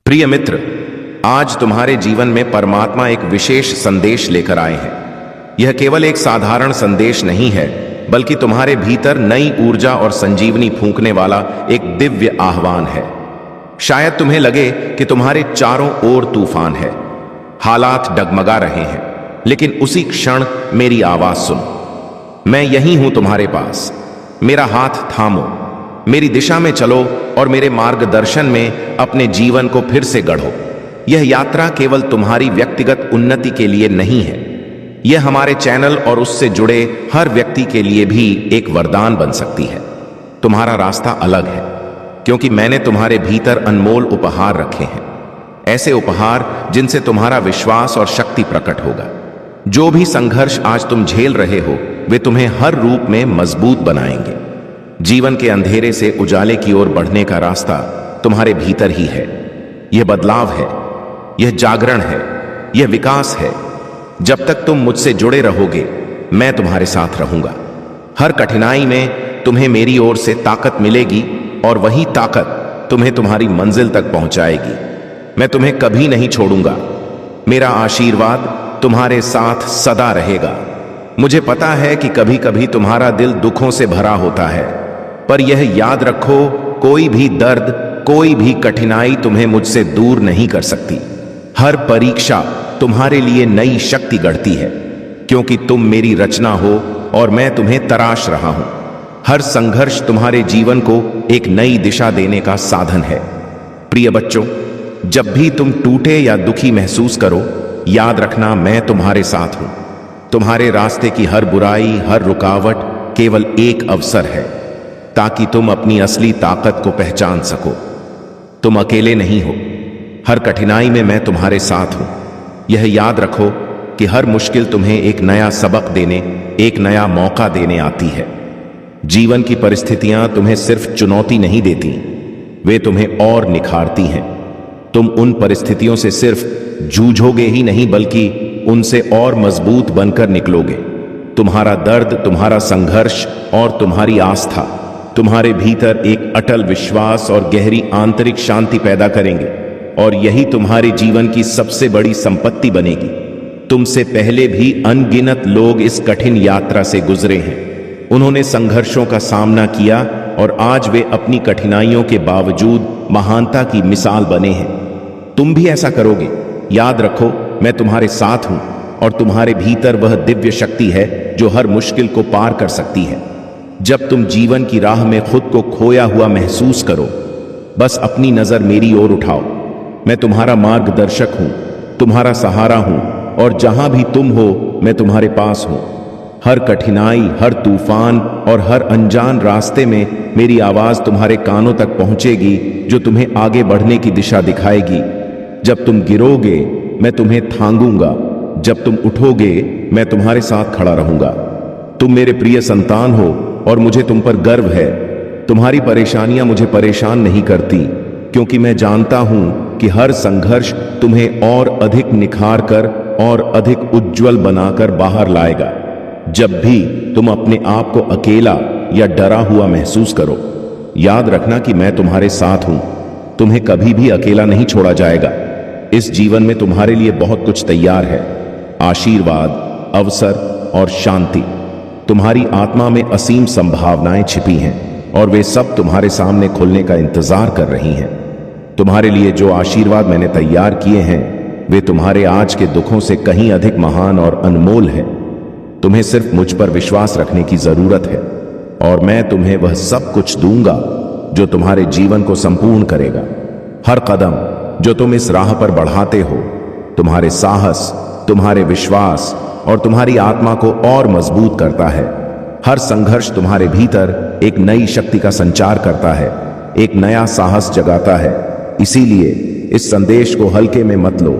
प्रिय मित्र, आज तुम्हारे जीवन में परमात्मा एक विशेष संदेश लेकर आए हैं। यह केवल एक साधारण संदेश नहीं है, बल्कि तुम्हारे भीतर नई ऊर्जा और संजीवनी फूंकने वाला एक दिव्य आह्वान है। शायद तुम्हें लगे कि तुम्हारे चारों ओर तूफान है, हालात डगमगा रहे हैं, लेकिन उसी क्षण मेरी आवाज सुन। मैं यहीं हूं तुम्हारे पास। मेरा हाथ थामो, मेरी दिशा में चलो और मेरे मार्गदर्शन में अपने जीवन को फिर से गढ़ो। यह यात्रा केवल तुम्हारी व्यक्तिगत उन्नति के लिए नहीं है, यह हमारे चैनल और उससे जुड़े हर व्यक्ति के लिए भी एक वरदान बन सकती है। तुम्हारा रास्ता अलग है, क्योंकि मैंने तुम्हारे भीतर अनमोल उपहार रखे हैं, ऐसे उपहार जिनसे तुम्हारा विश्वास और शक्ति प्रकट होगा। जो भी संघर्ष आज तुम झेल रहे हो, वे तुम्हें हर रूप में मजबूत बनाएंगे। जीवन के अंधेरे से उजाले की ओर बढ़ने का रास्ता तुम्हारे भीतर ही है। यह बदलाव है, यह जागरण है, यह विकास है। जब तक तुम मुझसे जुड़े रहोगे, मैं तुम्हारे साथ रहूंगा। हर कठिनाई में तुम्हें मेरी ओर से ताकत मिलेगी और वही ताकत तुम्हें तुम्हारी मंजिल तक पहुंचाएगी। मैं तुम्हें कभी नहीं छोड़ूंगा। मेरा आशीर्वाद तुम्हारे साथ सदा रहेगा। मुझे पता है कि कभी कभी तुम्हारा दिल दुखों से भरा होता है, पर यह याद रखो, कोई भी दर्द, कोई भी कठिनाई तुम्हें मुझसे दूर नहीं कर सकती। हर परीक्षा तुम्हारे लिए नई शक्ति गढ़ती है, क्योंकि तुम मेरी रचना हो और मैं तुम्हें तराश रहा हूं। हर संघर्ष तुम्हारे जीवन को एक नई दिशा देने का साधन है। प्रिय बच्चों, जब भी तुम टूटे या दुखी महसूस करो, याद रखना, मैं तुम्हारे साथ हूं। तुम्हारे रास्ते की हर बुराई, हर रुकावट केवल एक अवसर है, ताकि तुम अपनी असली ताकत को पहचान सको। तुम अकेले नहीं हो। हर कठिनाई में मैं तुम्हारे साथ हूं। यह याद रखो कि हर मुश्किल तुम्हें एक नया सबक देने, एक नया मौका देने आती है। जीवन की परिस्थितियां तुम्हें सिर्फ चुनौती नहीं देती, वे तुम्हें और निखारती हैं। तुम उन परिस्थितियों से सिर्फ जूझोगे ही नहीं, बल्कि उनसे और मजबूत बनकर निकलोगे। तुम्हारा दर्द, तुम्हारा संघर्ष और तुम्हारी आस्था तुम्हारे भीतर एक अटल विश्वास और गहरी आंतरिक शांति पैदा करेंगे, और यही तुम्हारे जीवन की सबसे बड़ी संपत्ति बनेगी। तुमसे पहले भी अनगिनत लोग इस कठिन यात्रा से गुजरे हैं। उन्होंने संघर्षों का सामना किया और आज वे अपनी कठिनाइयों के बावजूद महानता की मिसाल बने हैं। तुम भी ऐसा करोगे। याद रखो, मैं तुम्हारे साथ हूं और तुम्हारे भीतर वह दिव्य शक्ति है जो हर मुश्किल को पार कर सकती है। जब तुम जीवन की राह में खुद को खोया हुआ महसूस करो, बस अपनी नजर मेरी ओर उठाओ। मैं तुम्हारा मार्गदर्शक हूं, तुम्हारा सहारा हूं, और जहां भी तुम हो, मैं तुम्हारे पास हूं। हर कठिनाई, हर तूफान और हर अनजान रास्ते में मेरी आवाज तुम्हारे कानों तक पहुंचेगी, जो तुम्हें आगे बढ़ने की दिशा दिखाएगी। जब तुम गिरोगे, मैं तुम्हें थांगूंगा। जब तुम उठोगे, मैं तुम्हारे साथ खड़ा रहूंगा। तुम मेरे प्रिय संतान हो और मुझे तुम पर गर्व है। तुम्हारी परेशानियां मुझे परेशान नहीं करती, क्योंकि मैं जानता हूं कि हर संघर्ष तुम्हें और अधिक निखार कर और अधिक उज्जवल बनाकर बाहर लाएगा। जब भी तुम अपने आप को अकेला या डरा हुआ महसूस करो, याद रखना कि मैं तुम्हारे साथ हूं। तुम्हें कभी भी अकेला नहीं छोड़ा जाएगा। इस जीवन में तुम्हारे लिए बहुत कुछ तैयार है। आशीर्वाद, अवसर और शांति। तुम्हारी आत्मा में असीम संभावनाएं छिपी हैं, और वे सब तुम्हारे सामने खुलने का इंतजार कर रही हैं। तुम्हारे लिए जो आशीर्वाद मैंने तैयार किए हैं, वे तुम्हारे आज के दुखों से कहीं अधिक महान और अनमोल है। तुम्हें सिर्फ मुझ पर विश्वास रखने की जरूरत है, और मैं तुम्हें वह सब कुछ दूंगा जो तुम्हारे जीवन को संपूर्ण करेगा। हर कदम जो तुम इस राह पर बढ़ाते हो, तुम्हारे साहस, तुम्हारे विश्वास और तुम्हारी आत्मा को और मजबूत करता है। हर संघर्ष तुम्हारे भीतर एक नई शक्ति का संचार करता है, एक नया साहस जगाता है। इसीलिए इस संदेश को हल्के में मत लो।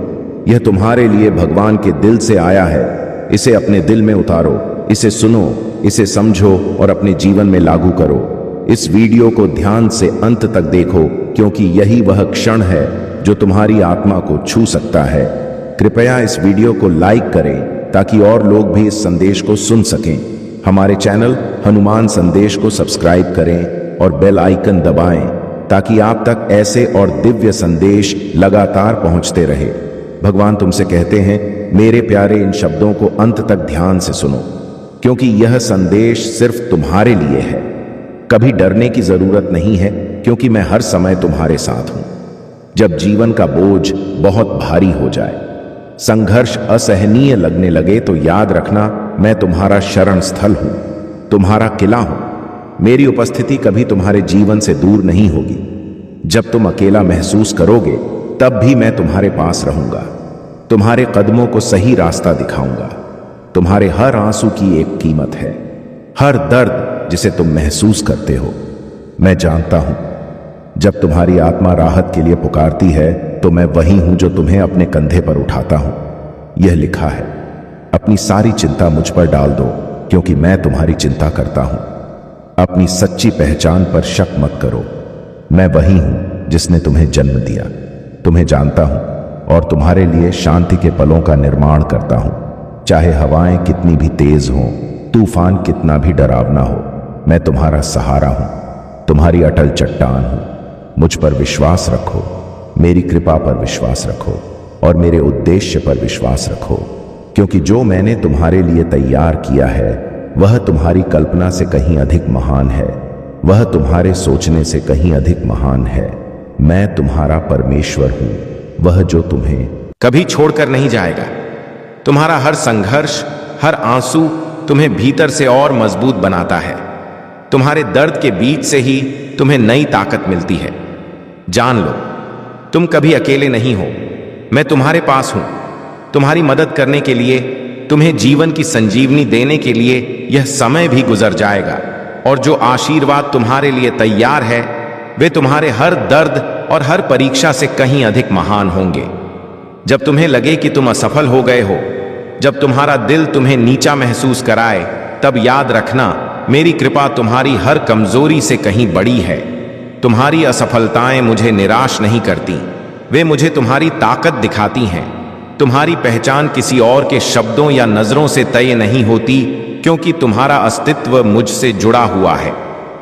यह तुम्हारे लिए भगवान के दिल से आया है। इसे अपने दिल में उतारो, इसे सुनो, इसे समझो और अपने जीवन में लागू करो। इस वीडियो को ध्यान से अंत तक देखो, क्योंकि यही वह क्षण है जो तुम्हारी आत्मा को छू सकता है। कृपया इस वीडियो को लाइक करें, ताकि और लोग भी इस संदेश को सुन सकें। हमारे चैनल हनुमान संदेश को सब्सक्राइब करें और बेल आइकन दबाएं, ताकि आप तक ऐसे और दिव्य संदेश लगातार पहुंचते रहे। भगवान तुमसे कहते हैं, मेरे प्यारे, इन शब्दों को अंत तक ध्यान से सुनो, क्योंकि यह संदेश सिर्फ तुम्हारे लिए है। कभी डरने की जरूरत नहीं है, क्योंकि मैं हर समय तुम्हारे साथ हूं। जब जीवन का बोझ बहुत भारी हो जाए, संघर्ष असहनीय लगने लगे, तो याद रखना, मैं तुम्हारा शरण स्थल हूं, तुम्हारा किला हूं। मेरी उपस्थिति कभी तुम्हारे जीवन से दूर नहीं होगी। जब तुम अकेला महसूस करोगे, तब भी मैं तुम्हारे पास रहूंगा, तुम्हारे कदमों को सही रास्ता दिखाऊंगा। तुम्हारे हर आंसू की एक कीमत है, हर दर्द जिसे तुम महसूस करते हो मैं जानता हूं। जब तुम्हारी आत्मा राहत के लिए पुकारती है, तो मैं वही हूं जो तुम्हें अपने कंधे पर उठाता हूं। यह लिखा है, अपनी सारी चिंता मुझ पर डाल दो, क्योंकि मैं तुम्हारी चिंता करता हूं। अपनी सच्ची पहचान पर शक मत करो, मैं वही हूं जिसने तुम्हें जन्म दिया, तुम्हें जानता हूं और तुम्हारे लिए शांति के पलों का निर्माण करता हूं। चाहे हवाएं कितनी भी तेज हों, तूफान कितना भी डरावना हो, मैं तुम्हारा सहारा हूं, तुम्हारी अटल चट्टान हूं। मुझ पर विश्वास रखो, मेरी कृपा पर विश्वास रखो और मेरे उद्देश्य पर विश्वास रखो, क्योंकि जो मैंने तुम्हारे लिए तैयार किया है वह तुम्हारी कल्पना से कहीं अधिक महान है, वह तुम्हारे सोचने से कहीं अधिक महान है। मैं तुम्हारा परमेश्वर हूं, वह जो तुम्हें कभी छोड़कर नहीं जाएगा। तुम्हारा हर संघर्ष, हर आंसू तुम्हें भीतर से और मजबूत बनाता है। तुम्हारे दर्द के बीच से ही तुम्हें नई ताकत मिलती है। जान लो, तुम कभी अकेले नहीं हो, मैं तुम्हारे पास हूं, तुम्हारी मदद करने के लिए, तुम्हें जीवन की संजीवनी देने के लिए। यह समय भी गुजर जाएगा और जो आशीर्वाद तुम्हारे लिए तैयार है, वे तुम्हारे हर दर्द और हर परीक्षा से कहीं अधिक महान होंगे। जब तुम्हें लगे कि तुम असफल हो गए हो, जब तुम्हारा दिल तुम्हें नीचा महसूस कराए, तब याद रखना, मेरी कृपा तुम्हारी हर कमजोरी से कहीं बड़ी है। तुम्हारी असफलताएं मुझे निराश नहीं करती, वे मुझे तुम्हारी ताकत दिखाती हैं। तुम्हारी पहचान किसी और के शब्दों या नजरों से तय नहीं होती, क्योंकि तुम्हारा अस्तित्व मुझसे जुड़ा हुआ है।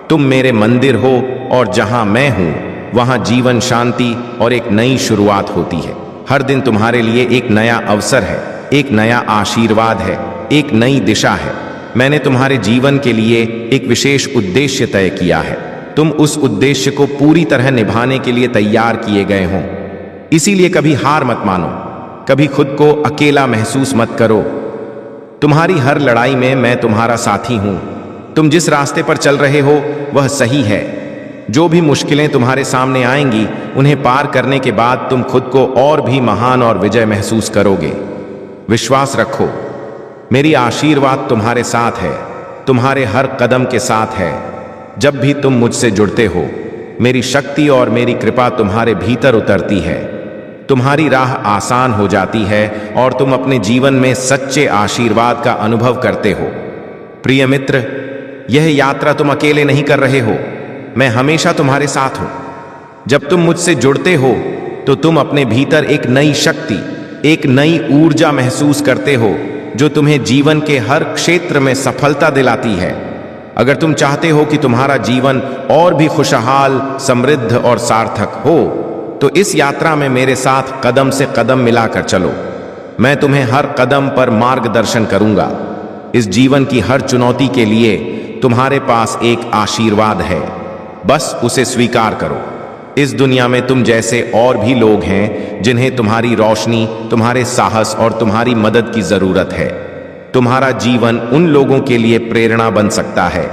तुम मेरे मंदिर हो और जहां मैं हूं, वहां जीवन, शांति और एक नई शुरुआत होती है। हर दिन तुम्हारे लिए एक नया अवसर है, एक नया आशीर्वाद है, एक नई दिशा है। मैंने तुम्हारे जीवन के लिए एक विशेष उद्देश्य तय किया है। तुम उस उद्देश्य को पूरी तरह निभाने के लिए तैयार किए गए हो। इसीलिए कभी हार मत मानो, कभी खुद को अकेला महसूस मत करो। तुम्हारी हर लड़ाई में मैं तुम्हारा साथी हूं। तुम जिस रास्ते पर चल रहे हो वह सही है। जो भी मुश्किलें तुम्हारे सामने आएंगी, उन्हें पार करने के बाद तुम खुद को और भी महान और विजय महसूस करोगे। विश्वास रखो, मेरी आशीर्वाद तुम्हारे साथ है, तुम्हारे हर कदम के साथ है। जब भी तुम मुझसे जुड़ते हो, मेरी शक्ति और मेरी कृपा तुम्हारे भीतर उतरती है। तुम्हारी राह आसान हो जाती है और तुम अपने जीवन में सच्चे आशीर्वाद का अनुभव करते हो। प्रिय मित्र, यह यात्रा तुम अकेले नहीं कर रहे हो, मैं हमेशा तुम्हारे साथ हूं। जब तुम मुझसे जुड़ते हो, तो तुम अपने भीतर एक नई शक्ति, एक नई ऊर्जा महसूस करते हो, जो तुम्हें जीवन के हर क्षेत्र में सफलता दिलाती है। अगर तुम चाहते हो कि तुम्हारा जीवन और भी खुशहाल, समृद्ध और सार्थक हो, तो इस यात्रा में मेरे साथ कदम से कदम मिलाकर चलो। मैं तुम्हें हर कदम पर मार्गदर्शन करूंगा। इस जीवन की हर चुनौती के लिए तुम्हारे पास एक आशीर्वाद है, बस उसे स्वीकार करो। इस दुनिया में तुम जैसे और भी लोग हैं जिन्हें तुम्हारी रोशनी, तुम्हारे साहस और तुम्हारी मदद की जरूरत है। तुम्हारा जीवन उन लोगों के लिए प्रेरणा बन सकता है।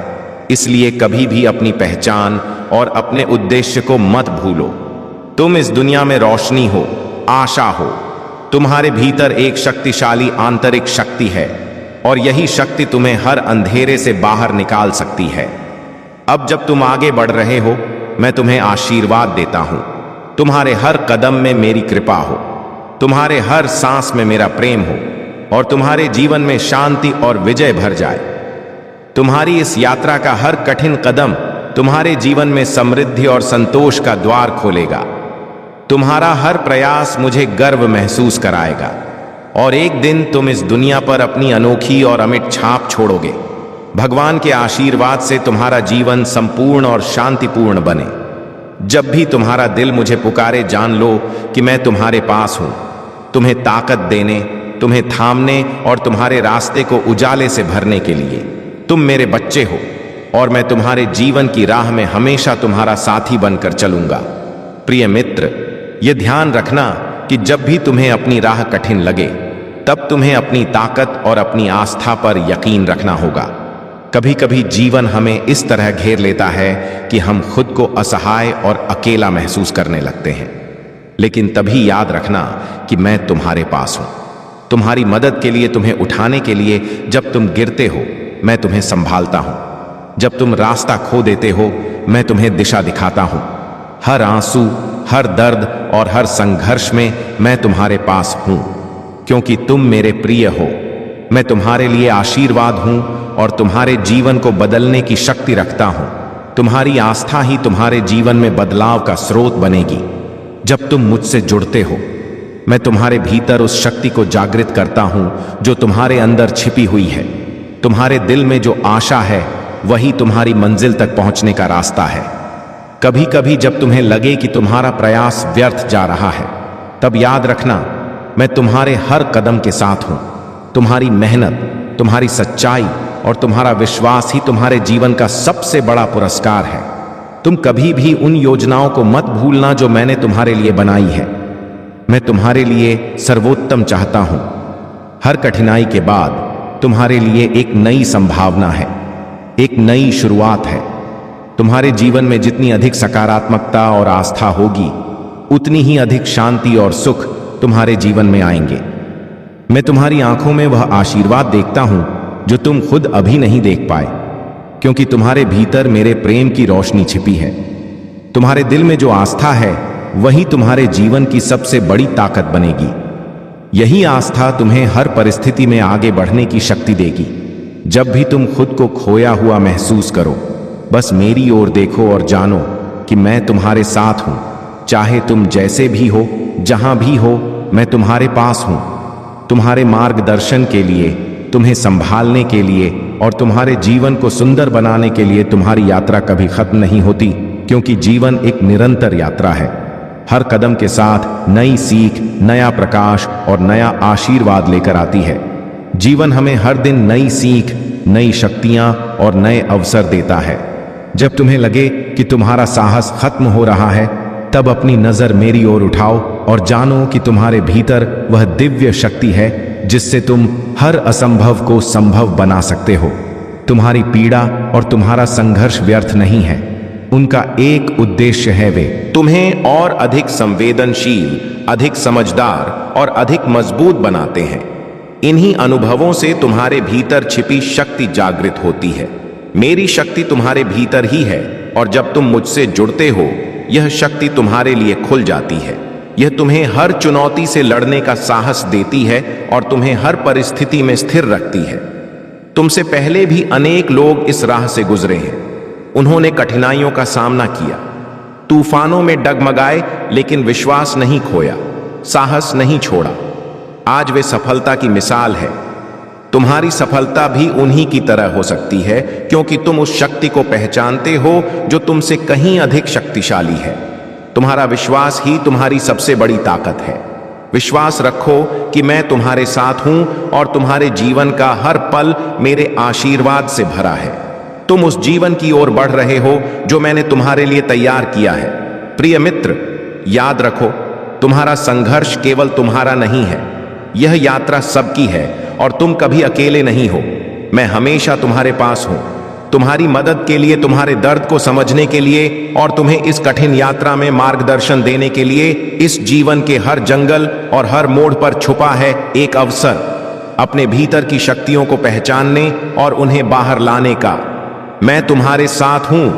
इसलिए कभी भी अपनी पहचान और अपने उद्देश्य को मत भूलो। तुम इस दुनिया में रोशनी हो, आशा हो। तुम्हारे भीतर एक शक्तिशाली आंतरिक शक्ति है और यही शक्ति तुम्हें हर अंधेरे से बाहर निकाल सकती है। अब जब तुम आगे बढ़ रहे हो, मैं तुम्हें आशीर्वाद देता हूं। तुम्हारे हर कदम में मेरी कृपा हो, तुम्हारे हर सांस में मेरा प्रेम हो और तुम्हारे जीवन में शांति और विजय भर जाए। तुम्हारी इस यात्रा का हर कठिन कदम तुम्हारे जीवन में समृद्धि और संतोष का द्वार खोलेगा। तुम्हारा हर प्रयास मुझे गर्व महसूस कराएगा और एक दिन तुम इस दुनिया पर अपनी अनोखी और अमिट छाप छोड़ोगे। भगवान के आशीर्वाद से तुम्हारा जीवन संपूर्ण और शांतिपूर्ण बने। जब भी तुम्हारा दिल मुझे पुकारे, जान लो कि मैं तुम्हारे पास हूं, तुम्हें ताकत देने, तुम्हें थामने और तुम्हारे रास्ते को उजाले से भरने के लिए। तुम मेरे बच्चे हो और मैं तुम्हारे जीवन की राह में हमेशा तुम्हारा साथी बनकर चलूंगा। प्रिय मित्र, यह ध्यान रखना कि जब भी तुम्हें अपनी राह कठिन लगे, तब तुम्हें अपनी ताकत और अपनी आस्था पर यकीन रखना होगा। कभी कभी जीवन हमें इस तरह घेर लेता है कि हम खुद को असहाय और अकेला महसूस करने लगते हैं, लेकिन तभी याद रखना कि मैं तुम्हारे पास हूं, तुम्हारी मदद के लिए, तुम्हें उठाने के लिए। जब तुम गिरते हो, मैं तुम्हें संभालता हूं। जब तुम रास्ता खो देते हो, मैं तुम्हें दिशा दिखाता हूं। हर आंसू, हर दर्द और हर संघर्ष में मैं तुम्हारे पास हूं, क्योंकि तुम मेरे प्रिय हो। मैं तुम्हारे लिए आशीर्वाद हूं और तुम्हारे जीवन को बदलने की शक्ति रखता हूं। तुम्हारी आस्था ही तुम्हारे जीवन में बदलाव का स्रोत बनेगी। जब तुम मुझसे जुड़ते हो, मैं तुम्हारे भीतर उस शक्ति को जागृत करता हूं जो तुम्हारे अंदर छिपी हुई है। तुम्हारे दिल में जो आशा है, वही तुम्हारी मंजिल तक पहुंचने का रास्ता है। कभी कभी जब तुम्हें लगे कि तुम्हारा प्रयास व्यर्थ जा रहा है, तब याद रखना, मैं तुम्हारे हर कदम के साथ हूं। तुम्हारी मेहनत, तुम्हारी सच्चाई और तुम्हारा विश्वास ही तुम्हारे जीवन का सबसे बड़ा पुरस्कार है। तुम कभी भी उन योजनाओं को मत भूलना जो मैंने तुम्हारे लिए बनाई है। मैं तुम्हारे लिए सर्वोत्तम चाहता हूं। हर कठिनाई के बाद तुम्हारे लिए एक नई संभावना है, एक नई शुरुआत है। तुम्हारे जीवन में जितनी अधिक सकारात्मकता और आस्था होगी, उतनी ही अधिक शांति और सुख तुम्हारे जीवन में आएंगे। मैं तुम्हारी आंखों में वह आशीर्वाद देखता हूं जो तुम खुद अभी नहीं देख पाए, क्योंकि तुम्हारे भीतर मेरे प्रेम की रोशनी छिपी है। तुम्हारे दिल में जो आस्था है, वही तुम्हारे जीवन की सबसे बड़ी ताकत बनेगी। यही आस्था तुम्हें हर परिस्थिति में आगे बढ़ने की शक्ति देगी। जब भी तुम खुद को खोया हुआ महसूस करो, बस मेरी ओर देखो और जानो कि मैं तुम्हारे साथ हूं। चाहे तुम जैसे भी हो, जहां भी हो, मैं तुम्हारे पास हूं। तुम्हारे मार्गदर्शन के लिए, तुम्हें संभालने के लिए और तुम्हारे जीवन को सुंदर बनाने के लिए। तुम्हारी यात्रा कभी खत्म नहीं होती, क्योंकि जीवन एक निरंतर यात्रा है। हर कदम के साथ नई सीख, नया प्रकाश और नया आशीर्वाद लेकर आती है। जीवन हमें हर दिन नई सीख, नई शक्तियां और नए अवसर देता है। जब तुम्हें लगे कि तुम्हारा साहस खत्म हो रहा है, तब अपनी नजर मेरी ओर उठाओ और जानो कि तुम्हारे भीतर वह दिव्य शक्ति है जिससे तुम हर असंभव को संभव बना सकते हो। तुम्हारी पीड़ा और तुम्हारा संघर्ष व्यर्थ नहीं है। उनका एक उद्देश्य है, वे तुम्हें और अधिक संवेदनशील, अधिक समझदार और अधिक मजबूत बनाते हैं। इन्हीं अनुभवों से तुम्हारे भीतर छिपी शक्ति जागृत होती है। मेरी शक्ति तुम्हारे भीतर ही है, और जब तुम मुझसे जुड़ते हो, यह शक्ति तुम्हारे लिए खुल जाती है। यह तुम्हें हर चुनौती से लड़ने का साहस देती है और तुम्हें हर परिस्थिति में स्थिर रखती है। तुमसे पहले भी अनेक लोग इस राह से गुजरे हैं। उन्होंने कठिनाइयों का सामना किया, तूफानों में डगमगाए, लेकिन विश्वास नहीं खोया, साहस नहीं छोड़ा। आज वे सफलता की मिसाल है। तुम्हारी सफलता भी उन्हीं की तरह हो सकती है, क्योंकि तुम उस शक्ति को पहचानते हो जो तुमसे कहीं अधिक शक्तिशाली है। तुम्हारा विश्वास ही तुम्हारी सबसे बड़ी ताकत है। विश्वास रखो कि मैं तुम्हारे साथ हूं और तुम्हारे जीवन का हर पल मेरे आशीर्वाद से भरा है। तुम उस जीवन की ओर बढ़ रहे हो जो मैंने तुम्हारे लिए तैयार किया है। प्रिय मित्र, याद रखो, तुम्हारा संघर्ष केवल तुम्हारा नहीं है। यह यात्रा सबकी है और तुम कभी अकेले नहीं हो। मैं हमेशा तुम्हारे पास हूं, तुम्हारी मदद के लिए, तुम्हारे दर्द को समझने के लिए और तुम्हें इस कठिन यात्रा में मार्गदर्शन देने के लिए। इस जीवन के हर जंगल और हर मोड़ पर छुपा है एक अवसर, अपने भीतर की शक्तियों को पहचानने और उन्हें बाहर लाने का। मैं तुम्हारे साथ हूं।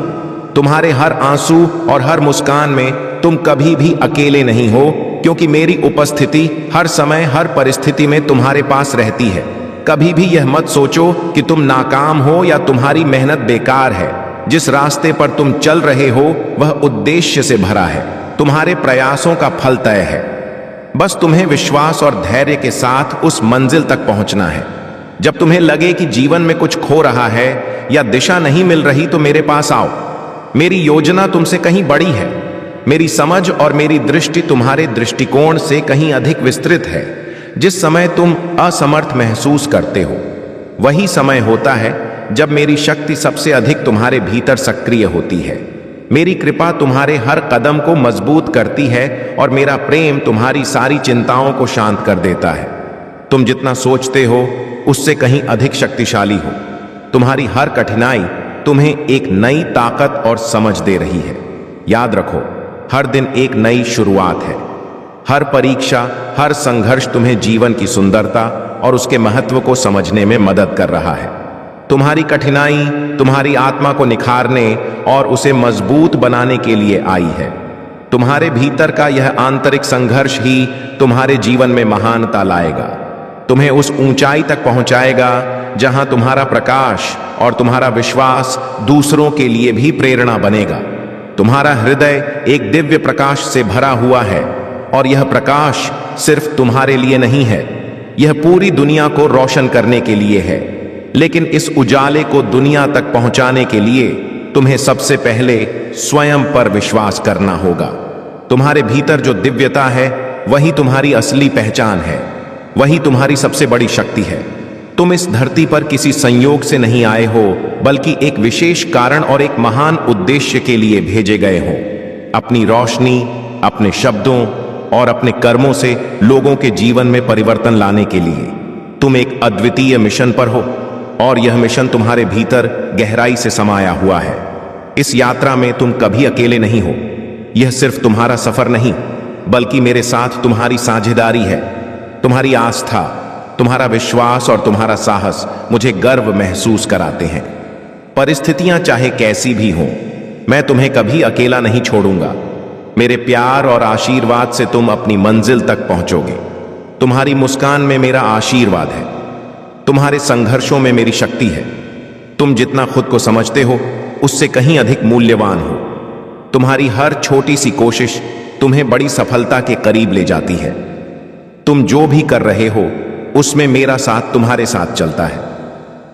तुम्हारे हर आंसू और हर मुस्कान में तुम कभी भी अकेले नहीं हो, क्योंकि मेरी उपस्थिति हर समय, हर परिस्थिति में तुम्हारे पास रहती है। कभी भी यह मत सोचो कि तुम नाकाम हो या तुम्हारी मेहनत बेकार है। जिस रास्ते पर तुम चल रहे हो, वह उद्देश्य से भरा है। तुम्हारे प्रयासों का फल तय है। बस तुम्हें विश्वास और धैर्य के साथ उस मंजिल तक पहुंचना है। जब तुम्हें लगे कि जीवन में कुछ खो रहा है या दिशा नहीं मिल रही, तो मेरे पास आओ। मेरी योजना तुमसे कहीं बड़ी है। मेरी समझ और मेरी दृष्टि तुम्हारे दृष्टिकोण से कहीं अधिक विस्तृत है। जिस समय तुम असमर्थ महसूस करते हो वही समय होता है जब मेरी शक्ति सबसे अधिक तुम्हारे भीतर सक्रिय होती है। मेरी कृपा तुम्हारे हर कदम को मजबूत करती है और मेरा प्रेम तुम्हारी सारी चिंताओं को शांत कर देता है। तुम जितना सोचते हो उससे कहीं अधिक शक्तिशाली हो। तुम्हारी हर कठिनाई तुम्हें एक नई ताकत और समझ दे रही है। याद रखो, हर दिन एक नई शुरुआत है। हर परीक्षा, हर संघर्ष तुम्हें जीवन की सुंदरता और उसके महत्व को समझने में मदद कर रहा है। तुम्हारी कठिनाई तुम्हारी आत्मा को निखारने और उसे मजबूत बनाने के लिए आई है। तुम्हारे भीतर का यह आंतरिक संघर्ष ही तुम्हारे जीवन में महानता लाएगा, तुम्हें उस ऊंचाई तक पहुंचाएगा जहां तुम्हारा प्रकाश और तुम्हारा विश्वास दूसरों के लिए भी प्रेरणा बनेगा। तुम्हारा हृदय एक दिव्य प्रकाश से भरा हुआ है और यह प्रकाश सिर्फ तुम्हारे लिए नहीं है, यह पूरी दुनिया को रोशन करने के लिए है। लेकिन इस उजाले को दुनिया तक पहुंचाने के लिए तुम्हें सबसे पहले स्वयं पर विश्वास करना होगा। तुम्हारे भीतर जो दिव्यता है वही तुम्हारी असली पहचान है, वही तुम्हारी सबसे बड़ी शक्ति है। तुम इस धरती पर किसी संयोग से नहीं आए हो, बल्कि एक विशेष कारण और एक महान उद्देश्य के लिए भेजे गए हो। अपनी रोशनी, अपने शब्दों और अपने कर्मों से लोगों के जीवन में परिवर्तन लाने के लिए तुम एक अद्वितीय मिशन पर हो और यह मिशन तुम्हारे भीतर गहराई से समाया हुआ है। इस यात्रा में तुम कभी अकेले नहीं हो। यह सिर्फ तुम्हारा सफर नहीं, बल्कि मेरे साथ तुम्हारी साझेदारी है। तुम्हारी आस्था, तुम्हारा विश्वास और तुम्हारा साहस मुझे गर्व महसूस कराते हैं। परिस्थितियां चाहे कैसी भी हों, मैं तुम्हें कभी अकेला नहीं छोड़ूंगा। मेरे प्यार और आशीर्वाद से तुम अपनी मंजिल तक पहुंचोगे। तुम्हारी मुस्कान में मेरा आशीर्वाद है, तुम्हारे संघर्षों में मेरी शक्ति है। तुम जितना खुद को समझते हो उससे कहीं अधिक मूल्यवान हो। तुम्हारी हर छोटी सी कोशिश तुम्हें बड़ी सफलता के करीब ले जाती है। तुम जो भी कर रहे हो उसमें मेरा साथ तुम्हारे साथ चलता है।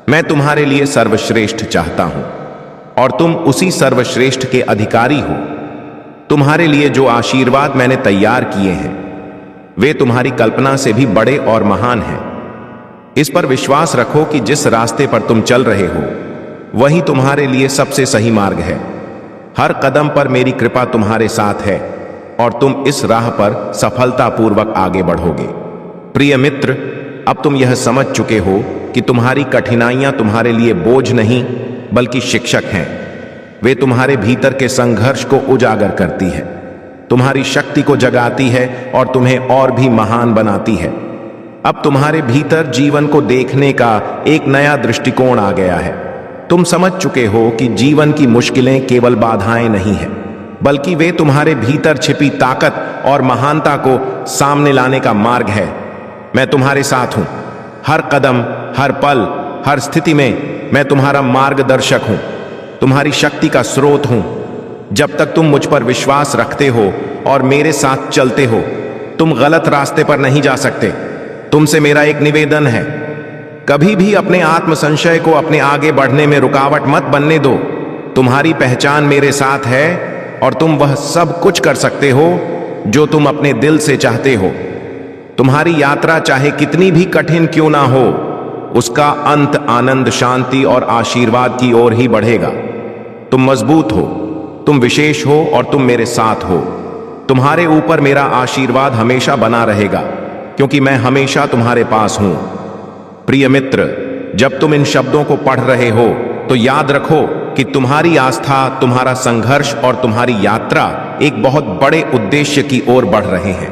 मैं तुम्हारे लिए सर्वश्रेष्ठ चाहता हूं और तुम उसी सर्वश्रेष्ठ के अधिकारी हो। तुम्हारे लिए जो आशीर्वाद मैंने तैयार किए हैं वे तुम्हारी कल्पना से भी बड़े और महान हैं। इस पर विश्वास रखो कि जिस रास्ते पर तुम चल रहे हो वही तुम्हारे लिए सबसे सही मार्ग है। हर कदम पर मेरी कृपा तुम्हारे साथ है और तुम इस राह पर सफलतापूर्वक आगे बढ़ोगे। प्रिय मित्र, अब तुम यह समझ चुके हो कि तुम्हारी कठिनाइयां तुम्हारे लिए बोझ नहीं बल्कि शिक्षक हैं। वे तुम्हारे भीतर के संघर्ष को उजागर करती है, तुम्हारी शक्ति को जगाती है और तुम्हें और भी महान बनाती है। अब तुम्हारे भीतर जीवन को देखने का एक नया दृष्टिकोण आ गया है। तुम समझ चुके हो कि जीवन की मुश्किलें केवल बाधाएं नहीं हैं, बल्कि वे तुम्हारे भीतर छिपी ताकत और महानता को सामने लाने का मार्ग है। मैं तुम्हारे साथ हूं। हर कदम, हर पल, हर स्थिति में मैं तुम्हारा मार्गदर्शक हूं, तुम्हारी शक्ति का स्रोत हूं। जब तक तुम मुझ पर विश्वास रखते हो और मेरे साथ चलते हो, तुम गलत रास्ते पर नहीं जा सकते। तुमसे मेरा एक निवेदन है, कभी भी अपने आत्म संशय को अपने आगे बढ़ने में रुकावट मत बनने दो। तुम्हारी पहचान मेरे साथ है और तुम वह सब कुछ कर सकते हो जो तुम अपने दिल से चाहते हो। तुम्हारी यात्रा चाहे कितनी भी कठिन क्यों ना हो, उसका अंत आनंद, शांति और आशीर्वाद की ओर ही बढ़ेगा। तुम मजबूत हो, तुम विशेष हो और तुम मेरे साथ हो। तुम्हारे ऊपर मेरा आशीर्वाद हमेशा बना रहेगा क्योंकि मैं हमेशा तुम्हारे पास हूं। प्रिय मित्र, जब तुम इन शब्दों को पढ़ रहे हो तो याद रखो कि तुम्हारी आस्था, तुम्हारा संघर्ष और तुम्हारी यात्रा एक बहुत बड़े उद्देश्य की ओर बढ़ रहे हैं।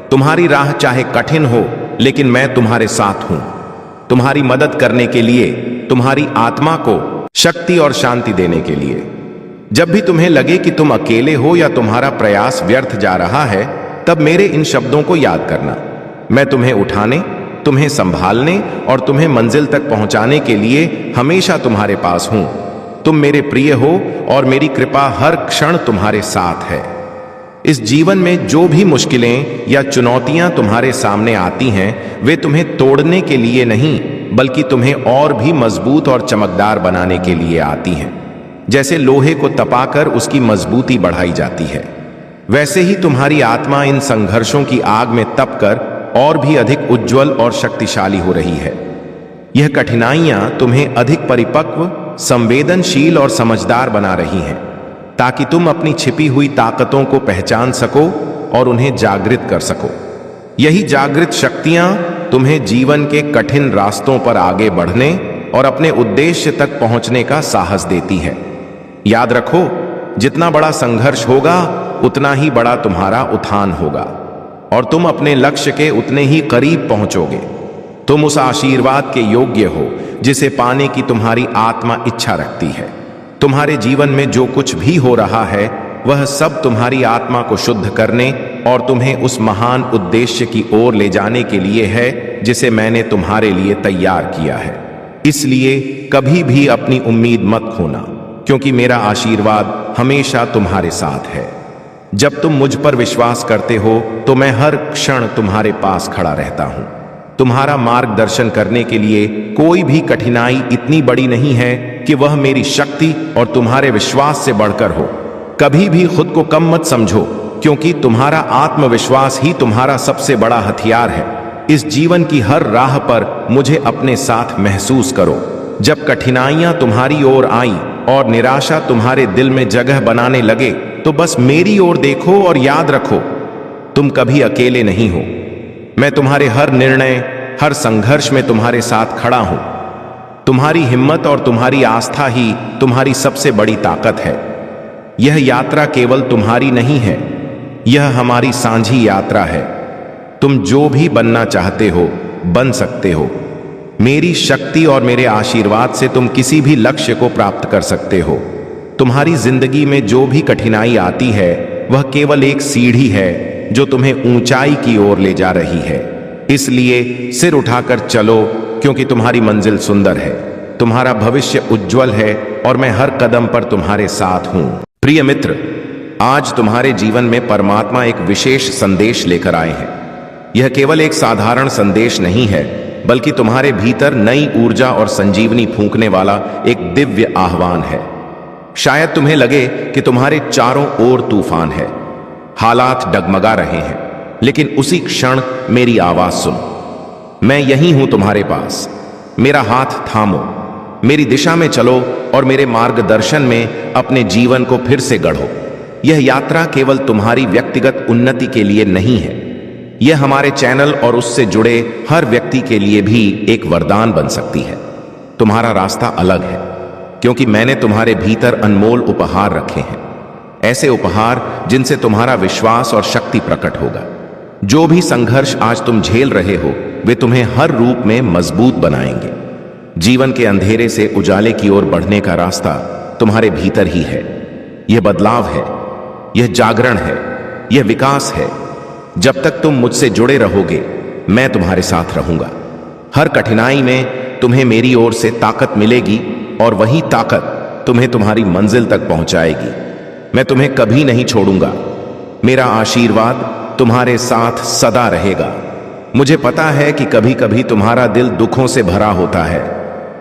तुम्हारी राह चाहे कठिन हो, लेकिन मैं तुम्हारे साथ हूं, तुम्हारी मदद करने के लिए, तुम्हारी आत्मा को शक्ति और शांति देने के लिए। जब भी तुम्हें लगे कि तुम अकेले हो या तुम्हारा प्रयास व्यर्थ जा रहा है, तब मेरे इन शब्दों को याद करना। मैं तुम्हें उठाने, तुम्हें संभालने और तुम्हें मंजिल तक पहुंचाने के लिए हमेशा तुम्हारे पास हूं। तुम मेरे प्रिय हो और मेरी कृपा हर क्षण तुम्हारे साथ है। इस जीवन में जो भी मुश्किलें या चुनौतियां तुम्हारे सामने आती हैं, वे तुम्हें तोड़ने के लिए नहीं, बल्कि तुम्हें और भी मजबूत और चमकदार बनाने के लिए आती हैं। जैसे लोहे को तपाकर उसकी मजबूती बढ़ाई जाती है, वैसे ही तुम्हारी आत्मा इन संघर्षों की आग में तपकर और भी अधिक उज्जवल और शक्तिशाली हो रही है। यह कठिनाइयां तुम्हें अधिक परिपक्व, संवेदनशील और समझदार बना रही हैं, ताकि तुम अपनी छिपी हुई ताकतों को पहचान सको और उन्हें जागृत कर सको। यही जागृत शक्तियां तुम्हें जीवन के कठिन रास्तों पर आगे बढ़ने और अपने उद्देश्य तक पहुंचने का साहस देती है। याद रखो, जितना बड़ा संघर्ष होगा उतना ही बड़ा तुम्हारा उत्थान होगा और तुम अपने लक्ष्य के उतने ही करीब पहुंचोगे। तुम उस आशीर्वाद के योग्य हो जिसे पाने की तुम्हारी आत्मा इच्छा रखती है। तुम्हारे जीवन में जो कुछ भी हो रहा है वह सब तुम्हारी आत्मा को शुद्ध करने और तुम्हें उस महान उद्देश्य की ओर ले जाने के लिए है जिसे मैंने तुम्हारे लिए तैयार किया है। इसलिए कभी भी अपनी उम्मीद मत खोना, क्योंकि मेरा आशीर्वाद हमेशा तुम्हारे साथ है। जब तुम मुझ पर विश्वास करते हो तो मैं हर क्षण तुम्हारे पास खड़ा रहता हूं। तुम्हारा मार्गदर्शन करने के लिए कोई भी कठिनाई इतनी बड़ी नहीं है कि वह मेरी शक्ति और तुम्हारे विश्वास से बढ़कर हो। कभी भी खुद को कम मत समझो, क्योंकि तुम्हारा आत्मविश्वास ही तुम्हारा सबसे बड़ा हथियार है। इस जीवन की हर राह पर मुझे अपने साथ महसूस करो। जब कठिनाइयां तुम्हारी ओर आई और निराशा तुम्हारे दिल में जगह बनाने लगे तो बस मेरी ओर देखो और याद रखो, तुम कभी अकेले नहीं हो। मैं तुम्हारे हर निर्णय, हर संघर्ष में तुम्हारे साथ खड़ा हूं। तुम्हारी हिम्मत और तुम्हारी आस्था ही तुम्हारी सबसे बड़ी ताकत है। यह यात्रा केवल तुम्हारी नहीं है, यह हमारी साझी यात्रा है। तुम जो भी बनना चाहते हो बन सकते हो। मेरी शक्ति और मेरे आशीर्वाद से तुम किसी भी लक्ष्य को प्राप्त कर सकते हो। तुम्हारी जिंदगी में जो भी कठिनाई आती है वह केवल एक सीढ़ी है जो तुम्हें ऊंचाई की ओर ले जा रही है। इसलिए सिर उठाकर चलो, क्योंकि तुम्हारी मंजिल सुंदर है, तुम्हारा भविष्य उज्जवल है और मैं हर कदम पर तुम्हारे साथ हूं। प्रिय मित्र, आज तुम्हारे जीवन में परमात्मा एक विशेष संदेश लेकर आए हैं। यह केवल एक साधारण संदेश नहीं है, बल्कि तुम्हारे भीतर नई ऊर्जा और संजीवनी फूंकने वाला एक दिव्य आह्वान है। शायद तुम्हें लगे कि तुम्हारे चारों ओर तूफान है, हालात डगमगा रहे हैं, लेकिन उसी क्षण मेरी आवाज सुनो। मैं यहीं हूं तुम्हारे पास। मेरा हाथ थामो, मेरी दिशा में चलो और मेरे मार्गदर्शन में अपने जीवन को फिर से गढ़ो। यह यात्रा केवल तुम्हारी व्यक्तिगत उन्नति के लिए नहीं है, यह हमारे चैनल और उससे जुड़े हर व्यक्ति के लिए भी एक वरदान बन सकती है। तुम्हारा रास्ता अलग है, क्योंकि मैंने तुम्हारे भीतर अनमोल उपहार रखे हैं, ऐसे उपहार जिनसे तुम्हारा विश्वास और शक्ति प्रकट होगा। जो भी संघर्ष आज तुम झेल रहे हो वे तुम्हें हर रूप में मजबूत बनाएंगे। जीवन के अंधेरे से उजाले की ओर बढ़ने का रास्ता तुम्हारे भीतर ही है। यह बदलाव है, यह जागरण है, यह विकास है। जब तक तुम मुझसे जुड़े रहोगे मैं तुम्हारे साथ रहूंगा। हर कठिनाई में तुम्हें मेरी ओर से ताकत मिलेगी और वही ताकत तुम्हें तुम्हारी मंजिल तक पहुंचाएगी। मैं तुम्हें कभी नहीं छोड़ूंगा। मेरा आशीर्वाद तुम्हारे साथ सदा रहेगा। मुझे पता है कि कभी कभी तुम्हारा दिल दुखों से भरा होता है,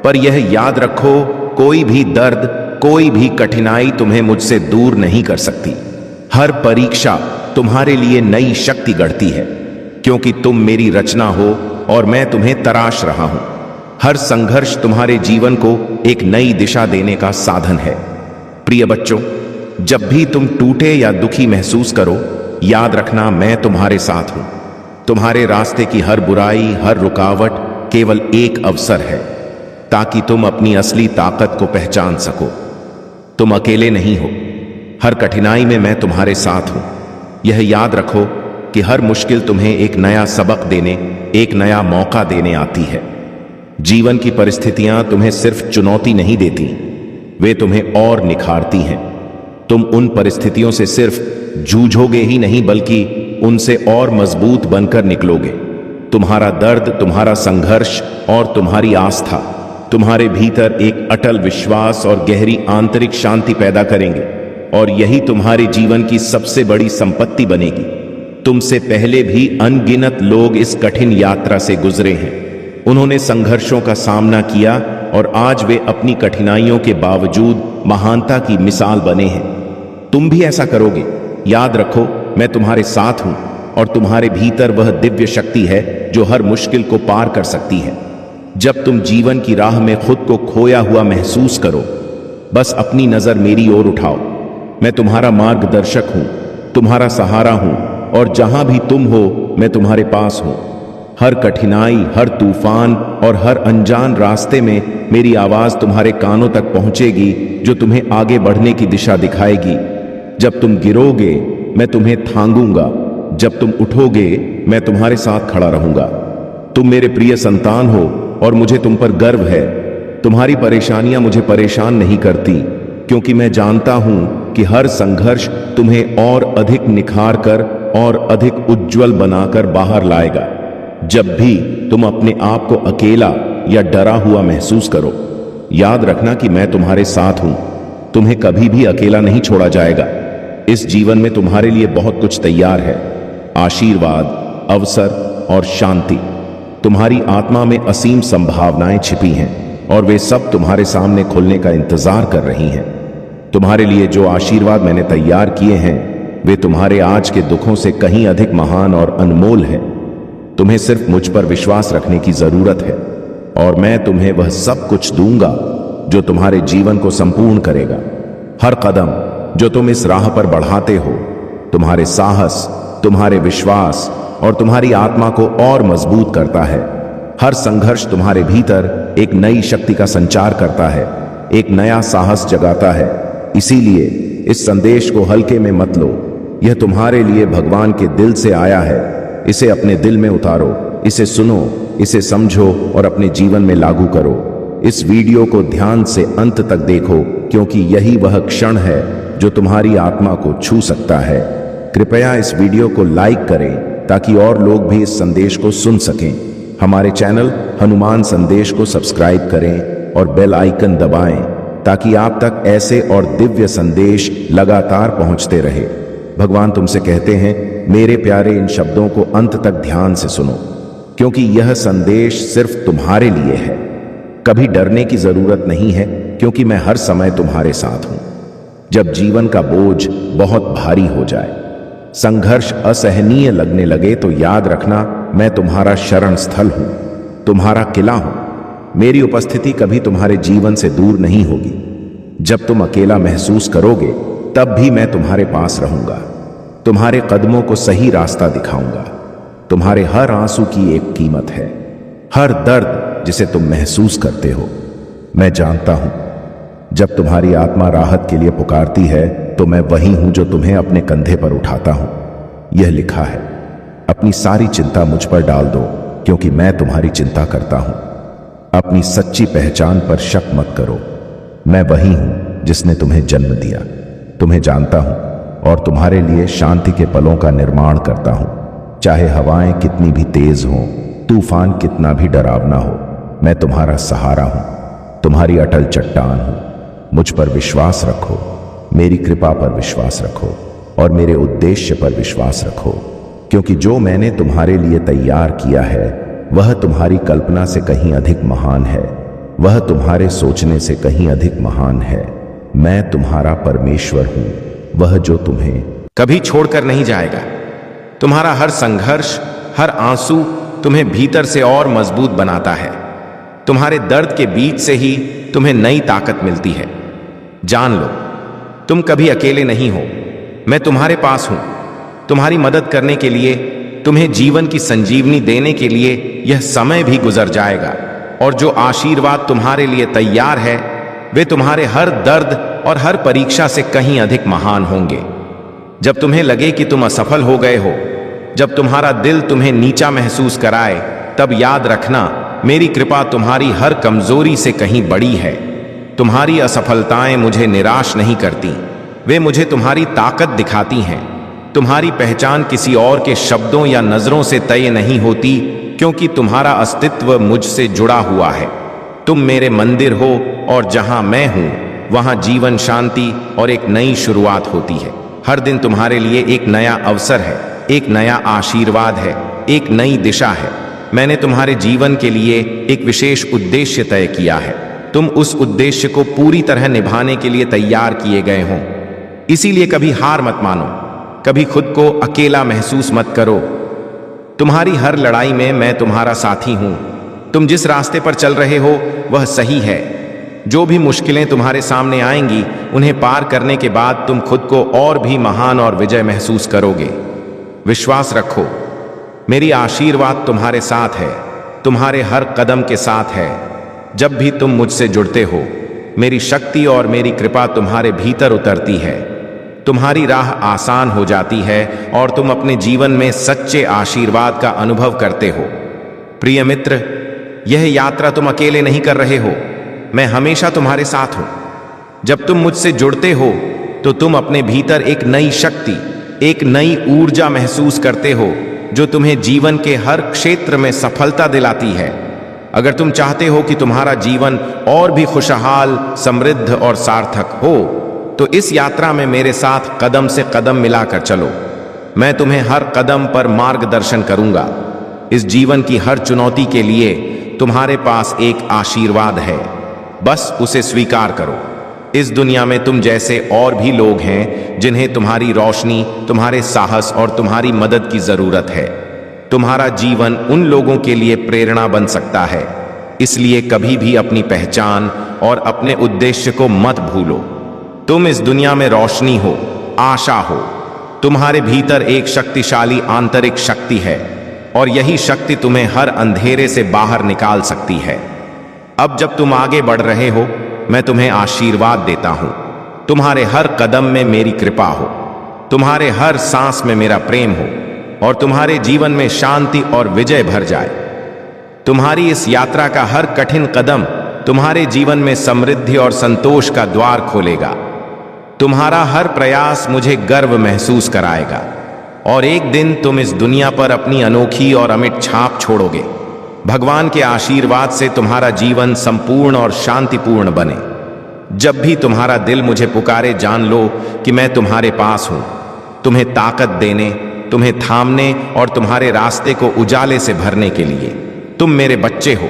पर यह याद रखो, कोई भी दर्द, कोई भी कठिनाई तुम्हें मुझसे दूर नहीं कर सकती। हर परीक्षा तुम्हारे लिए नई शक्ति गढ़ती है, क्योंकि तुम मेरी रचना हो और मैं तुम्हें तराश रहा हूं। हर संघर्ष तुम्हारे जीवन को एक नई दिशा देने का साधन है। प्रिय बच्चों, जब भी तुम टूटे या दुखी महसूस करो, याद रखना मैं तुम्हारे साथ हूं। तुम्हारे रास्ते की हर बुराई, हर रुकावट केवल एक अवसर है, ताकि तुम अपनी असली ताकत को पहचान सको। तुम अकेले नहीं हो। हर कठिनाई में मैं तुम्हारे साथ हूं। यह याद रखो कि हर मुश्किल तुम्हें एक नया सबक देने, एक नया मौका देने आती है। जीवन की परिस्थितियां तुम्हें सिर्फ चुनौती नहीं देती, वे तुम्हें और निखारती हैं। तुम उन परिस्थितियों से सिर्फ जूझोगे ही नहीं, बल्कि उनसे और मजबूत बनकर निकलोगे। तुम्हारा दर्द, तुम्हारा संघर्ष और तुम्हारी आस्था तुम्हारे भीतर एक अटल विश्वास और गहरी आंतरिक शांति पैदा करेंगे, और यही तुम्हारे जीवन की सबसे बड़ी संपत्ति बनेगी। तुमसे पहले भी अनगिनत लोग इस कठिन यात्रा से गुजरे हैं। उन्होंने संघर्षों का सामना किया और आज वे अपनी कठिनाइयों के बावजूद महानता की मिसाल बने हैं। तुम भी ऐसा करोगे। याद रखो, मैं तुम्हारे साथ हूं और तुम्हारे भीतर वह दिव्य शक्ति है जो हर मुश्किल को पार कर सकती है। जब तुम जीवन की राह में खुद को खोया हुआ महसूस करो, बस अपनी नजर मेरी ओर उठाओ। मैं तुम्हारा मार्गदर्शक हूं, तुम्हारा सहारा हूं और जहां भी तुम हो मैं तुम्हारे पास हूं। हर कठिनाई, हर तूफान और हर अनजान रास्ते में मेरी आवाज तुम्हारे कानों तक पहुंचेगी, जो तुम्हें आगे बढ़ने की दिशा दिखाएगी। जब तुम गिरोगे मैं तुम्हें थांगूंगा, जब तुम उठोगे मैं तुम्हारे साथ खड़ा रहूंगा। तुम मेरे प्रिय संतान हो और मुझे तुम पर गर्व है। तुम्हारी परेशानियां मुझे परेशान नहीं करती, क्योंकि मैं जानता हूं कि हर संघर्ष तुम्हें और अधिक निखार कर और अधिक उज्जवल बनाकर बाहर लाएगा। जब भी तुम अपने आप को अकेला या डरा हुआ महसूस करो, याद रखना कि मैं तुम्हारे साथ हूं। तुम्हें कभी भी अकेला नहीं छोड़ा जाएगा। इस जीवन में तुम्हारे लिए बहुत कुछ तैयार है, आशीर्वाद, अवसर और शांति। तुम्हारी आत्मा में असीम संभावनाएं छिपी हैं और वे सब तुम्हारे सामने खुलने का इंतजार कर रही हैं। तुम्हारे लिए जो आशीर्वाद मैंने तैयार किए हैं वे तुम्हारे आज के दुखों से कहीं अधिक महान और अनमोल है। तुम्हें सिर्फ मुझ पर विश्वास रखने की जरूरत है और मैं तुम्हें वह सब कुछ दूंगा जो तुम्हारे जीवन को संपूर्ण करेगा। हर कदम जो तुम इस राह पर बढ़ाते हो, तुम्हारे साहस, तुम्हारे विश्वास और तुम्हारी आत्मा को और मजबूत करता है। हर संघर्ष तुम्हारे भीतर एक नई शक्ति का संचार करता है, एक नया साहस जगाता है। इसीलिए इस संदेश को हल्के में मत लो। यह तुम्हारे लिए भगवान के दिल से आया है। इसे अपने दिल में उतारो, इसे सुनो, इसे समझो और अपने जीवन में लागू करो। इस वीडियो को ध्यान से अंत तक देखो, क्योंकि यही वह क्षण है जो तुम्हारी आत्मा को छू सकता है। कृपया इस वीडियो को लाइक करें ताकि और लोग भी इस संदेश को सुन सकें। हमारे चैनल हनुमान संदेश को सब्सक्राइब करें और बेल आइकन दबाएं ताकि आप तक ऐसे और दिव्य संदेश लगातार पहुंचते रहे। भगवान तुमसे कहते हैं, मेरे प्यारे, इन शब्दों को अंत तक ध्यान से सुनो, क्योंकि यह संदेश सिर्फ तुम्हारे लिए है। कभी डरने की जरूरत नहीं है, क्योंकि मैं हर समय तुम्हारे साथ हूं। जब जीवन का बोझ बहुत भारी हो जाए, संघर्ष असहनीय लगने लगे, तो याद रखना, मैं तुम्हारा शरण स्थल हूं, तुम्हारा किला हूं। मेरी उपस्थिति कभी तुम्हारे जीवन से दूर नहीं होगी। जब तुम अकेला महसूस करोगे, तब भी मैं तुम्हारे पास रहूंगा। तुम्हारे कदमों को सही रास्ता दिखाऊंगा। तुम्हारे हर आंसू की एक कीमत है, हर दर्द जिसे तुम महसूस करते हो मैं जानता हूं। जब तुम्हारी आत्मा राहत के लिए पुकारती है, तो मैं वही हूं जो तुम्हें अपने कंधे पर उठाता हूं। यह लिखा है, अपनी सारी चिंता मुझ पर डाल दो, क्योंकि मैं तुम्हारी चिंता करता हूं। अपनी सच्ची पहचान पर शक मत करो। मैं वही हूं जिसने तुम्हें जन्म दिया, तुम्हें जानता हूं और तुम्हारे लिए शांति के पलों का निर्माण करता हूं। चाहे हवाएं कितनी भी तेज हों, तूफान कितना भी डरावना हो, मैं तुम्हारा सहारा हूं, तुम्हारी अटल चट्टान हूं। मुझ पर विश्वास रखो, मेरी कृपा पर विश्वास रखो और मेरे उद्देश्य पर विश्वास रखो, क्योंकि जो मैंने तुम्हारे लिए तैयार किया है वह तुम्हारी कल्पना से कहीं अधिक महान है, वह तुम्हारे सोचने से कहीं अधिक महान है। मैं तुम्हारा परमेश्वर हूं, वह जो तुम्हें कभी छोड़कर नहीं जाएगा। तुम्हारा हर संघर्ष, हर आंसू तुम्हें भीतर से और मजबूत बनाता है। तुम्हारे दर्द के बीच से ही तुम्हें नई ताकत मिलती है। जान लो, तुम कभी अकेले नहीं हो। मैं तुम्हारे पास हूं, तुम्हारी मदद करने के लिए, तुम्हें जीवन की संजीवनी देने के लिए। यह समय भी गुजर जाएगा और जो आशीर्वाद तुम्हारे लिए तैयार है वे तुम्हारे हर दर्द और हर परीक्षा से कहीं अधिक महान होंगे। जब तुम्हें लगे कि तुम असफल हो गए हो, जब तुम्हारा दिल तुम्हें नीचा महसूस कराए, तब याद रखना, मेरी कृपा तुम्हारी हर कमजोरी से कहीं बड़ी है। तुम्हारी असफलताएं मुझे निराश नहीं करती, वे मुझे तुम्हारी ताकत दिखाती हैं। तुम्हारी पहचान किसी और के शब्दों या नजरों से तय नहीं होती, क्योंकि तुम्हारा अस्तित्व मुझसे जुड़ा हुआ है। तुम मेरे मंदिर हो और जहां मैं हूं वहां जीवन, शांति और एक नई शुरुआत होती है। हर दिन तुम्हारे लिए एक नया अवसर है, एक नया आशीर्वाद है, एक नई दिशा है। मैंने तुम्हारे जीवन के लिए एक विशेष उद्देश्य तय किया है। तुम उस उद्देश्य को पूरी तरह निभाने के लिए तैयार किए गए हो। इसीलिए कभी हार मत मानो। कभी खुद को अकेला महसूस मत करो। तुम्हारी हर लड़ाई में मैं तुम्हारा साथी हूं। तुम जिस रास्ते पर चल रहे हो वह सही है। जो भी मुश्किलें तुम्हारे सामने आएंगी, उन्हें पार करने के बाद तुम खुद को और भी महान और विजय महसूस करोगे। विश्वास रखो, मेरी आशीर्वाद तुम्हारे साथ है, तुम्हारे हर कदम के साथ है। जब भी तुम मुझसे जुड़ते हो, मेरी शक्ति और मेरी कृपा तुम्हारे भीतर उतरती है। तुम्हारी राह आसान हो जाती है और तुम अपने जीवन में सच्चे आशीर्वाद का अनुभव करते हो। प्रिय मित्र, यह यात्रा तुम अकेले नहीं कर रहे हो, मैं हमेशा तुम्हारे साथ हूं। जब तुम मुझसे जुड़ते हो तो तुम अपने भीतर एक नई शक्ति, एक नई ऊर्जा महसूस करते हो जो तुम्हें जीवन के हर क्षेत्र में सफलता दिलाती है। अगर तुम चाहते हो कि तुम्हारा जीवन और भी खुशहाल, समृद्ध और सार्थक हो, तो इस यात्रा में मेरे साथ कदम से कदम मिलाकर चलो। मैं तुम्हें हर कदम पर मार्गदर्शन करूंगा। इस जीवन की हर चुनौती के लिए तुम्हारे पास एक आशीर्वाद है, बस उसे स्वीकार करो। इस दुनिया में तुम जैसे और भी लोग हैं जिन्हें तुम्हारी रोशनी, तुम्हारे साहस और तुम्हारी मदद की जरूरत है। तुम्हारा जीवन उन लोगों के लिए प्रेरणा बन सकता है। इसलिए कभी भी अपनी पहचान और अपने उद्देश्य को मत भूलो। तुम इस दुनिया में रोशनी हो, आशा हो। तुम्हारे भीतर एक शक्तिशाली आंतरिक शक्ति है और यही शक्ति तुम्हें हर अंधेरे से बाहर निकाल सकती है। अब जब तुम आगे बढ़ रहे हो, मैं तुम्हें आशीर्वाद देता हूं। तुम्हारे हर कदम में मेरी कृपा हो, तुम्हारे हर सांस में मेरा प्रेम हो और तुम्हारे जीवन में शांति और विजय भर जाए। तुम्हारी इस यात्रा का हर कठिन कदम तुम्हारे जीवन में समृद्धि और संतोष का द्वार खोलेगा। तुम्हारा हर प्रयास मुझे गर्व महसूस कराएगा और एक दिन तुम इस दुनिया पर अपनी अनोखी और अमिट छाप छोड़ोगे। भगवान के आशीर्वाद से तुम्हारा जीवन संपूर्ण और शांतिपूर्ण बने। जब भी तुम्हारा दिल मुझे पुकारे, जान लो कि मैं तुम्हारे पास हूं, तुम्हें ताकत देने, तुम्हें थामने और तुम्हारे रास्ते को उजाले से भरने के लिए। तुम मेरे बच्चे हो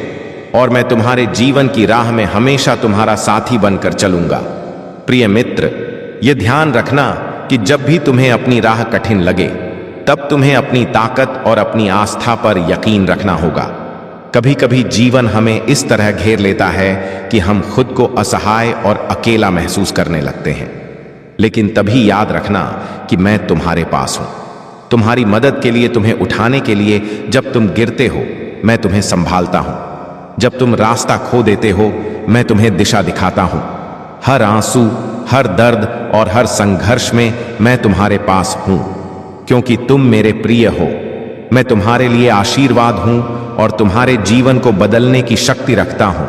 और मैं तुम्हारे जीवन की राह में हमेशा तुम्हारा साथी बनकर चलूंगा। प्रिय मित्र, यह ध्यान रखना कि जब भी तुम्हें अपनी राह कठिन लगे, तब तुम्हें अपनी ताकत और अपनी आस्था पर यकीन रखना होगा। कभी कभी जीवन हमें इस तरह घेर लेता है कि हम खुद को असहाय और अकेला महसूस करने लगते हैं। लेकिन तभी याद रखना कि मैं तुम्हारे पास हूं, तुम्हारी मदद के लिए, तुम्हें उठाने के लिए। जब तुम गिरते हो, मैं तुम्हें संभालता हूं। जब तुम रास्ता खो देते हो, मैं तुम्हें दिशा दिखाता हूं। हर आंसू, हर दर्द और हर संघर्ष में मैं तुम्हारे पास हूं, क्योंकि तुम मेरे प्रिय हो। मैं तुम्हारे लिए आशीर्वाद हूं और तुम्हारे जीवन को बदलने की शक्ति रखता हूं।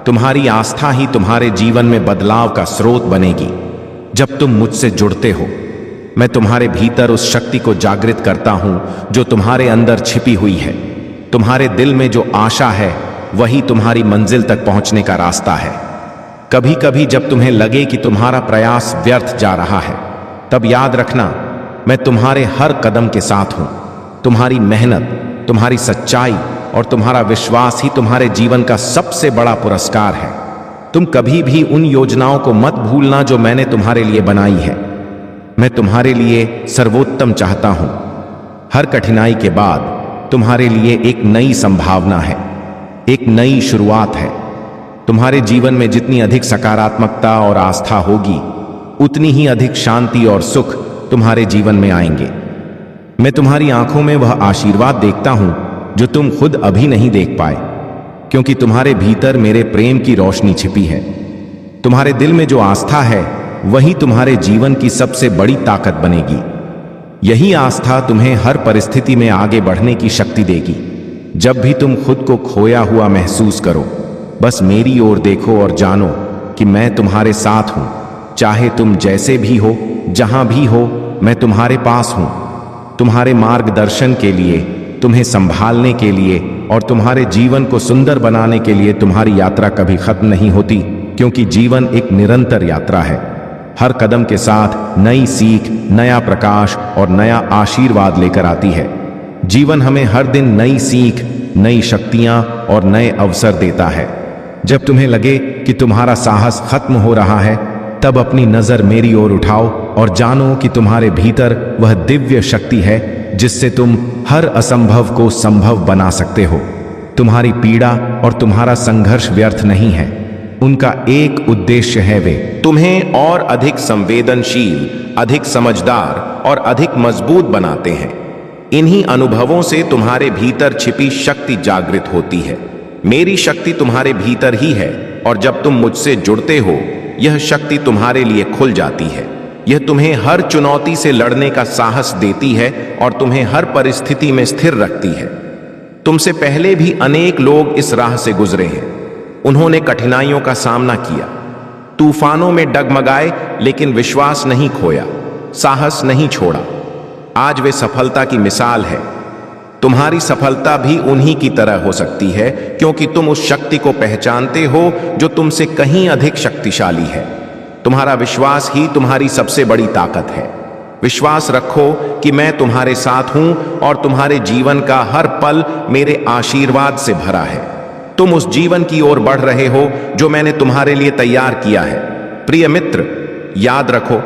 तुम्हारी आस्था ही तुम्हारे जीवन में बदलाव का स्रोत बनेगी। जब तुम मुझसे जुड़ते हो, मैं तुम्हारे भीतर उस शक्ति को जागृत करता हूं जो तुम्हारे अंदर छिपी हुई है। तुम्हारे दिल में जो आशा है, वही तुम्हारी मंजिल तक पहुंचने का रास्ता है। कभी कभी जब तुम्हें लगे कि तुम्हारा प्रयास व्यर्थ जा रहा है, तब याद रखना, मैं तुम्हारे हर कदम के साथ हूं। तुम्हारी मेहनत, तुम्हारी सच्चाई और तुम्हारा विश्वास ही तुम्हारे जीवन का सबसे बड़ा पुरस्कार है। तुम कभी भी उन योजनाओं को मत भूलना जो मैंने तुम्हारे लिए बनाई है। मैं तुम्हारे लिए सर्वोत्तम चाहता हूं। हर कठिनाई के बाद तुम्हारे लिए एक नई संभावना है, एक नई शुरुआत है। तुम्हारे जीवन में जितनी अधिक सकारात्मकता और आस्था होगी, उतनी ही अधिक शांति और सुख तुम्हारे जीवन में आएंगे। मैं तुम्हारी आंखों में वह आशीर्वाद देखता हूं जो तुम खुद अभी नहीं देख पाए, क्योंकि तुम्हारे भीतर मेरे प्रेम की रोशनी छिपी है। तुम्हारे दिल में जो आस्था है, वही तुम्हारे जीवन की सबसे बड़ी ताकत बनेगी। यही आस्था तुम्हें हर परिस्थिति में आगे बढ़ने की शक्ति देगी। जब भी तुम खुद को खोया हुआ महसूस करो, बस मेरी ओर देखो और जानो कि मैं तुम्हारे साथ हूं। चाहे तुम जैसे भी हो, जहां भी हो, मैं तुम्हारे पास हूं। तुम्हारे मार्गदर्शन के लिए, तुम्हें संभालने के लिए और तुम्हारे जीवन को सुंदर बनाने के लिए तुम्हारी यात्रा कभी खत्म नहीं होती, क्योंकि जीवन एक निरंतर यात्रा है। हर कदम के साथ नई सीख, नया प्रकाश और नया आशीर्वाद लेकर आती है। जीवन हमें हर दिन नई सीख, नई शक्तियां और नए अवसर देता है। जब तुम्हें लगे कि तुम्हारा साहस खत्म हो रहा है, तब अपनी नजर मेरी ओर उठाओ और जानो कि तुम्हारे भीतर वह दिव्य शक्ति है जिससे तुम हर असंभव को संभव बना सकते हो। तुम्हारी पीड़ा और तुम्हारा संघर्ष व्यर्थ नहीं है। उनका एक उद्देश्य है, वे तुम्हें और अधिक संवेदनशील, अधिक समझदार और अधिक मजबूत बनाते हैं। इन्हीं अनुभवों से तुम्हारे भीतर छिपी शक्ति जागृत होती है। मेरी शक्ति तुम्हारे भीतर ही है और जब तुम मुझसे जुड़ते हो यह शक्ति तुम्हारे लिए खुल जाती है। यह तुम्हें हर चुनौती से लड़ने का साहस देती है और तुम्हें हर परिस्थिति में स्थिर रखती है। तुमसे पहले भी अनेक लोग इस राह से गुजरे हैं। उन्होंने कठिनाइयों का सामना किया, तूफानों में डगमगाए, लेकिन विश्वास नहीं खोया, साहस नहीं छोड़ा। आज वे सफलता की मिसाल है। तुम्हारी सफलता भी उन्हीं की तरह हो सकती है, क्योंकि तुम उस शक्ति को पहचानते हो जो तुमसे कहीं अधिक शक्तिशाली है। तुम्हारा विश्वास ही तुम्हारी सबसे बड़ी ताकत है। विश्वास रखो कि मैं तुम्हारे साथ हूं और तुम्हारे जीवन का हर पल मेरे आशीर्वाद से भरा है। तुम उस जीवन की ओर बढ़ रहे हो जो मैंने तुम्हारे लिए तैयार किया है। प्रिय मित्र, याद रखो,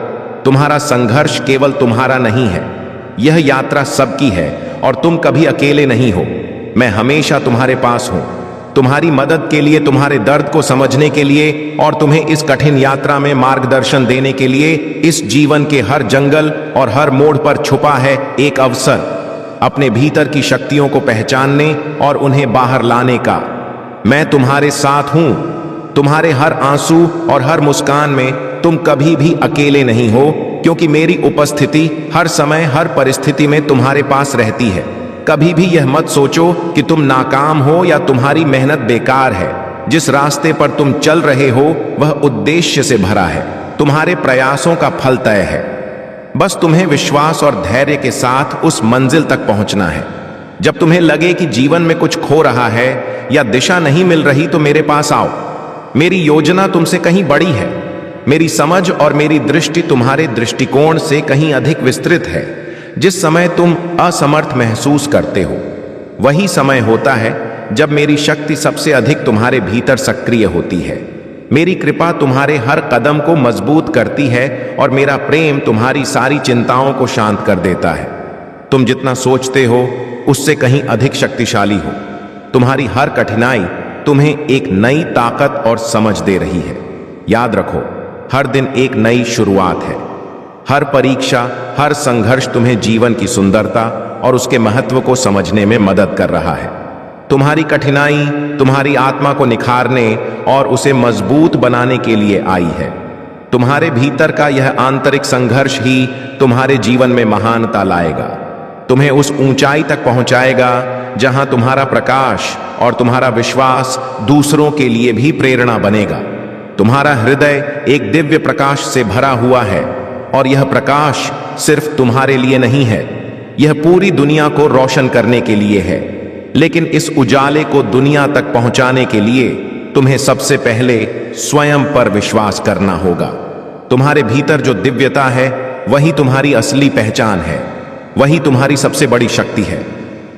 तुम्हारा संघर्ष केवल तुम्हारा नहीं है, यह यात्रा सबकी है और तुम कभी अकेले नहीं हो। मैं हमेशा तुम्हारे पास हूं, तुम्हारी मदद के लिए, तुम्हारे दर्द को समझने के लिए और तुम्हें इस कठिन यात्रा में मार्गदर्शन देने के लिए। इस जीवन के हर जंगल और हर मोड़ पर छुपा है एक अवसर, अपने भीतर की शक्तियों को पहचानने और उन्हें बाहर लाने का। मैं तुम्हारे साथ हूं। तुम्हारे हर आंसू और हर मुस्कान में तुम कभी भी अकेले नहीं हो, क्योंकि मेरी उपस्थिति हर समय, हर परिस्थिति में तुम्हारे पास रहती है। कभी भी यह मत सोचो कि तुम नाकाम हो या तुम्हारी मेहनत बेकार है। जिस रास्ते पर तुम चल रहे हो वह उद्देश्य से भरा है। तुम्हारे प्रयासों का फल तय है। बस तुम्हें विश्वास और धैर्य के साथ उस मंजिल तक पहुंचना है। जब तुम्हें लगे कि जीवन में कुछ खो रहा है या दिशा नहीं मिल रही, तो मेरे पास आओ। मेरी योजना तुमसे कहीं बड़ी है। मेरी समझ और मेरी दृष्टि तुम्हारे दृष्टिकोण से कहीं अधिक विस्तृत है। जिस समय तुम असमर्थ महसूस करते हो, वही समय होता है जब मेरी शक्ति सबसे अधिक तुम्हारे भीतर सक्रिय होती है। मेरी कृपा तुम्हारे हर कदम को मजबूत करती है और मेरा प्रेम तुम्हारी सारी चिंताओं को शांत कर देता है। तुम जितना सोचते हो उससे कहीं अधिक शक्तिशाली हो। तुम्हारी हर कठिनाई तुम्हें एक नई ताकत और समझ दे रही है। याद रखो, हर दिन एक नई शुरुआत है। हर परीक्षा, हर संघर्ष तुम्हें जीवन की सुंदरता और उसके महत्व को समझने में मदद कर रहा है। तुम्हारी कठिनाई तुम्हारी आत्मा को निखारने और उसे मजबूत बनाने के लिए आई है। तुम्हारे भीतर का यह आंतरिक संघर्ष ही तुम्हारे जीवन में महानता लाएगा, तुम्हें उस ऊंचाई तक पहुंचाएगा जहां तुम्हारा प्रकाश और तुम्हारा विश्वास दूसरों के लिए भी प्रेरणा बनेगा। तुम्हारा हृदय एक दिव्य प्रकाश से भरा हुआ है और यह प्रकाश सिर्फ तुम्हारे लिए नहीं है, यह पूरी दुनिया को रोशन करने के लिए है। लेकिन इस उजाले को दुनिया तक पहुंचाने के लिए तुम्हें सबसे पहले स्वयं पर विश्वास करना होगा। तुम्हारे भीतर जो दिव्यता है वही तुम्हारी असली पहचान है, वही तुम्हारी सबसे बड़ी शक्ति है।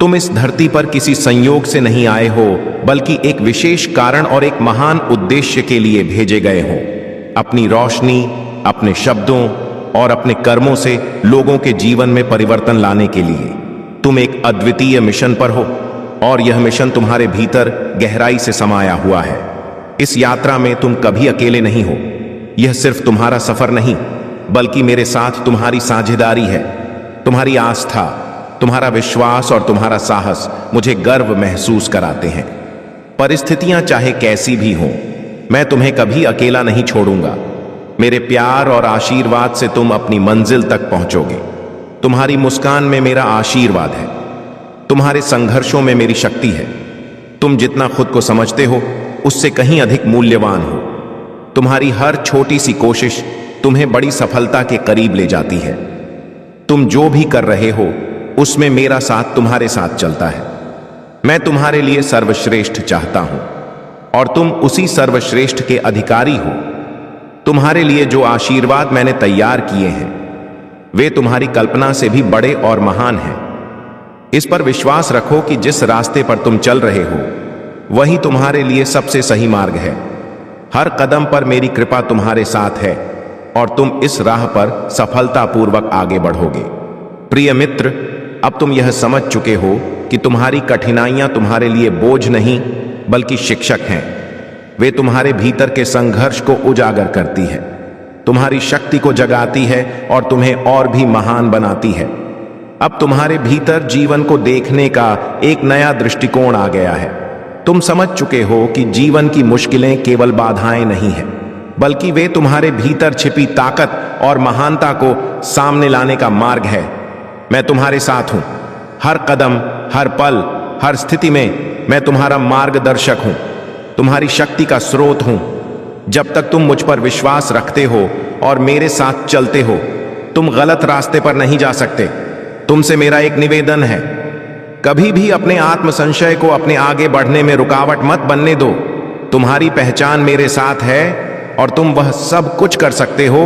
तुम इस धरती पर किसी संयोग से नहीं आए हो, बल्कि एक विशेष कारण और एक महान उद्देश्य के लिए भेजे गए हो। अपनी रोशनी, अपने शब्दों और अपने कर्मों से लोगों के जीवन में परिवर्तन लाने के लिए तुम एक अद्वितीय मिशन पर हो और यह मिशन तुम्हारे भीतर गहराई से समाया हुआ है। इस यात्रा में तुम कभी अकेले नहीं हो। यह सिर्फ तुम्हारा सफर नहीं, बल्कि मेरे साथ तुम्हारी साझेदारी है। तुम्हारी आस्था, तुम्हारा विश्वास और तुम्हारा साहस मुझे गर्व महसूस कराते हैं। परिस्थितियां चाहे कैसी भी हों, मैं तुम्हें कभी अकेला नहीं छोड़ूंगा। मेरे प्यार और आशीर्वाद से तुम अपनी मंजिल तक पहुंचोगे। तुम्हारी मुस्कान में मेरा आशीर्वाद है, तुम्हारे संघर्षों में मेरी शक्ति है। तुम जितना खुद को समझते हो उससे कहीं अधिक मूल्यवान हो। तुम्हारी हर छोटी सी कोशिश तुम्हें बड़ी सफलता के करीब ले जाती है। तुम जो भी कर रहे हो उसमें मेरा साथ तुम्हारे साथ चलता है। मैं तुम्हारे लिए सर्वश्रेष्ठ चाहता हूं और तुम उसी सर्वश्रेष्ठ के अधिकारी हो। तुम्हारे लिए जो आशीर्वाद मैंने तैयार किए हैं वे तुम्हारी कल्पना से भी बड़े और महान हैं। इस पर विश्वास रखो कि जिस रास्ते पर तुम चल रहे हो वही तुम्हारे लिए सबसे सही मार्ग है। हर कदम पर मेरी कृपा तुम्हारे साथ है और तुम इस राह पर सफलतापूर्वक आगे बढ़ोगे। प्रिय मित्र, अब तुम यह समझ चुके हो कि तुम्हारी कठिनाइयां तुम्हारे लिए बोझ नहीं बल्कि शिक्षक हैं। वे तुम्हारे भीतर के संघर्ष को उजागर करती है, तुम्हारी शक्ति को जगाती है और तुम्हें और भी महान बनाती है। अब तुम्हारे भीतर जीवन को देखने का एक नया दृष्टिकोण आ गया है। तुम समझ चुके हो कि जीवन की मुश्किलें केवल बाधाएं नहीं हैं, बल्कि वे तुम्हारे भीतर छिपी ताकत और महानता को सामने लाने का मार्ग है। मैं तुम्हारे साथ हूं, हर कदम, हर पल, हर स्थिति में मैं तुम्हारा मार्गदर्शक हूं, तुम्हारी शक्ति का स्रोत हूं। जब तक तुम मुझ पर विश्वास रखते हो और मेरे साथ चलते हो, तुम गलत रास्ते पर नहीं जा सकते। तुमसे मेरा एक निवेदन है, कभी भी अपने आत्म संशय को अपने आगे बढ़ने में रुकावट मत बनने दो। तुम्हारी पहचान मेरे साथ है और तुम वह सब कुछ कर सकते हो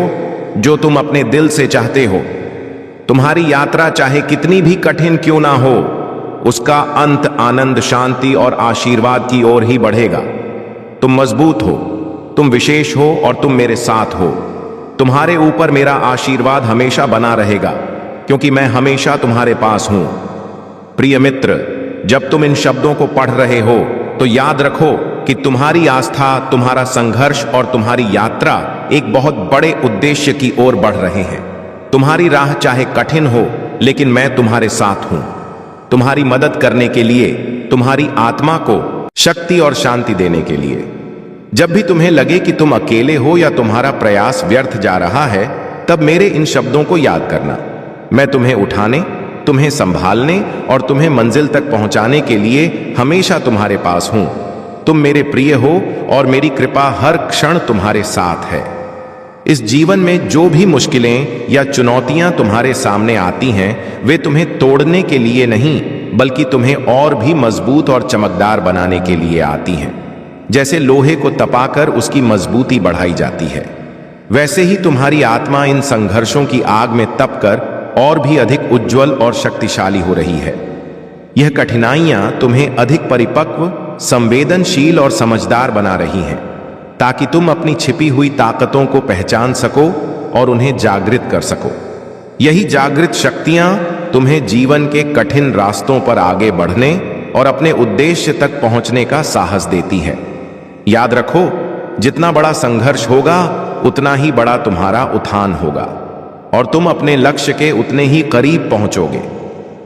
जो तुम अपने दिल से चाहते हो। तुम्हारी यात्रा चाहे कितनी भी कठिन क्यों ना हो, उसका अंत आनंद, शांति और आशीर्वाद की ओर ही बढ़ेगा। तुम मजबूत हो, तुम विशेष हो और तुम मेरे साथ हो। तुम्हारे ऊपर मेरा आशीर्वाद हमेशा बना रहेगा, क्योंकि मैं हमेशा तुम्हारे पास हूं। प्रिय मित्र, जब तुम इन शब्दों को पढ़ रहे हो तो याद रखो कि तुम्हारी आस्था, तुम्हारा संघर्ष और तुम्हारी यात्रा एक बहुत बड़े उद्देश्य की ओर बढ़ रहे हैं। तुम्हारी राह चाहे कठिन हो, लेकिन मैं तुम्हारे साथ हूं, तुम्हारी मदद करने के लिए, तुम्हारी आत्मा को शक्ति और शांति देने के लिए। जब भी तुम्हें लगे कि तुम अकेले हो या तुम्हारा प्रयास व्यर्थ जा रहा है, तब मेरे इन शब्दों को याद करना। मैं तुम्हें उठाने, तुम्हें संभालने और तुम्हें मंजिल तक पहुंचाने के लिए हमेशा तुम्हारे पास हूं। तुम मेरे प्रिय हो और मेरी कृपा हर क्षण तुम्हारे साथ है। इस जीवन में जो भी मुश्किलें या चुनौतियां तुम्हारे सामने आती हैं, वे तुम्हें तोड़ने के लिए नहीं, बल्कि तुम्हें और भी मजबूत और चमकदार बनाने के लिए आती हैं। जैसे लोहे को तपाकर उसकी मजबूती बढ़ाई जाती है, वैसे ही तुम्हारी आत्मा इन संघर्षों की आग में तपकर और भी अधिक उज्जवल और शक्तिशाली हो रही है। यह कठिनाइयां तुम्हें अधिक परिपक्व, संवेदनशील और समझदार बना रही हैं, ताकि तुम अपनी छिपी हुई ताकतों को पहचान सको और उन्हें जागृत कर सको। यही जागृत शक्तियां तुम्हें जीवन के कठिन रास्तों पर आगे बढ़ने और अपने उद्देश्य तक पहुंचने का साहस देती है। याद रखो, जितना बड़ा संघर्ष होगा, उतना ही बड़ा तुम्हारा उत्थान होगा और तुम अपने लक्ष्य के उतने ही करीब पहुंचोगे।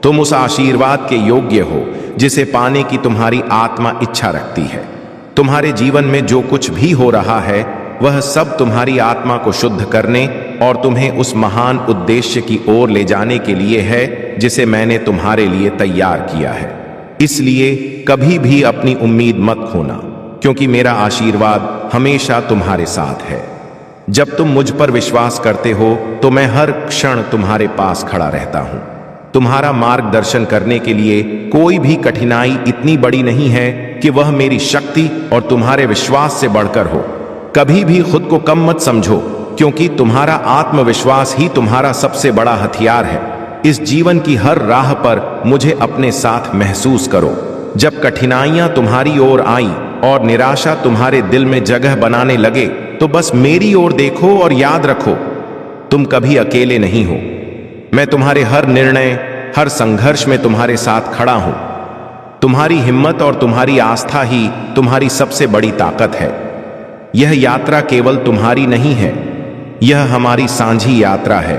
तुम उस आशीर्वाद के योग्य हो जिसे पाने की तुम्हारी आत्मा इच्छा रखती है। तुम्हारे जीवन में जो कुछ भी हो रहा है, वह सब तुम्हारी आत्मा को शुद्ध करने और तुम्हें उस महान उद्देश्य की ओर ले जाने के लिए है जिसे मैंने तुम्हारे लिए तैयार किया है। इसलिए कभी भी अपनी उम्मीद मत खोना, क्योंकि मेरा आशीर्वाद हमेशा तुम्हारे साथ है। जब तुम मुझ पर विश्वास करते हो तो मैं हर क्षण तुम्हारे पास खड़ा रहता हूं। तुम्हारा मार्गदर्शन करने के लिए कोई भी कठिनाई इतनी बड़ी नहीं है कि वह मेरी शक्ति और तुम्हारे विश्वास से बढ़कर हो। कभी भी खुद को कम मत समझो, क्योंकि तुम्हारा आत्मविश्वास ही तुम्हारा सबसे बड़ा हथियार है। इस जीवन की हर राह पर मुझे अपने साथ महसूस करो। जब कठिनाइयां तुम्हारी ओर आई और निराशा तुम्हारे दिल में जगह बनाने लगे, तो बस मेरी ओर देखो और याद रखो, तुम कभी अकेले नहीं हो। मैं तुम्हारे हर निर्णय, हर संघर्ष में तुम्हारे साथ खड़ा हूं। तुम्हारी हिम्मत और तुम्हारी आस्था ही तुम्हारी सबसे बड़ी ताकत है। यह यात्रा केवल तुम्हारी नहीं है, यह हमारी साझी यात्रा है।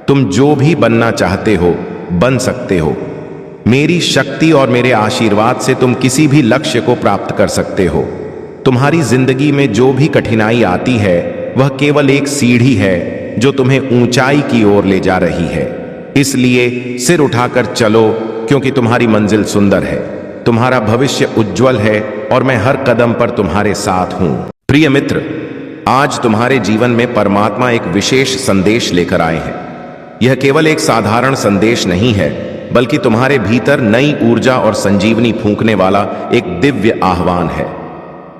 तुम जो भी बनना चाहते हो, बन सकते हो। मेरी शक्ति और मेरे आशीर्वाद से तुम किसी भी लक्ष्य को प्राप्त कर सकते हो। तुम्हारी जिंदगी में जो भी कठिनाई आती है, वह केवल एक सीढ़ी है जो तुम्हें ऊंचाई की ओर ले जा रही है। इसलिए सिर उठाकर चलो, क्योंकि तुम्हारी मंजिल सुंदर है, तुम्हारा भविष्य उज्जवल है और मैं हर कदम पर तुम्हारे साथ हूं। प्रिय मित्र, आज तुम्हारे जीवन में परमात्मा एक विशेष संदेश लेकर आए हैं। यह केवल एक साधारण संदेश नहीं है, बल्कि तुम्हारे भीतर नई ऊर्जा और संजीवनी फूंकने वाला एक दिव्य आह्वान है।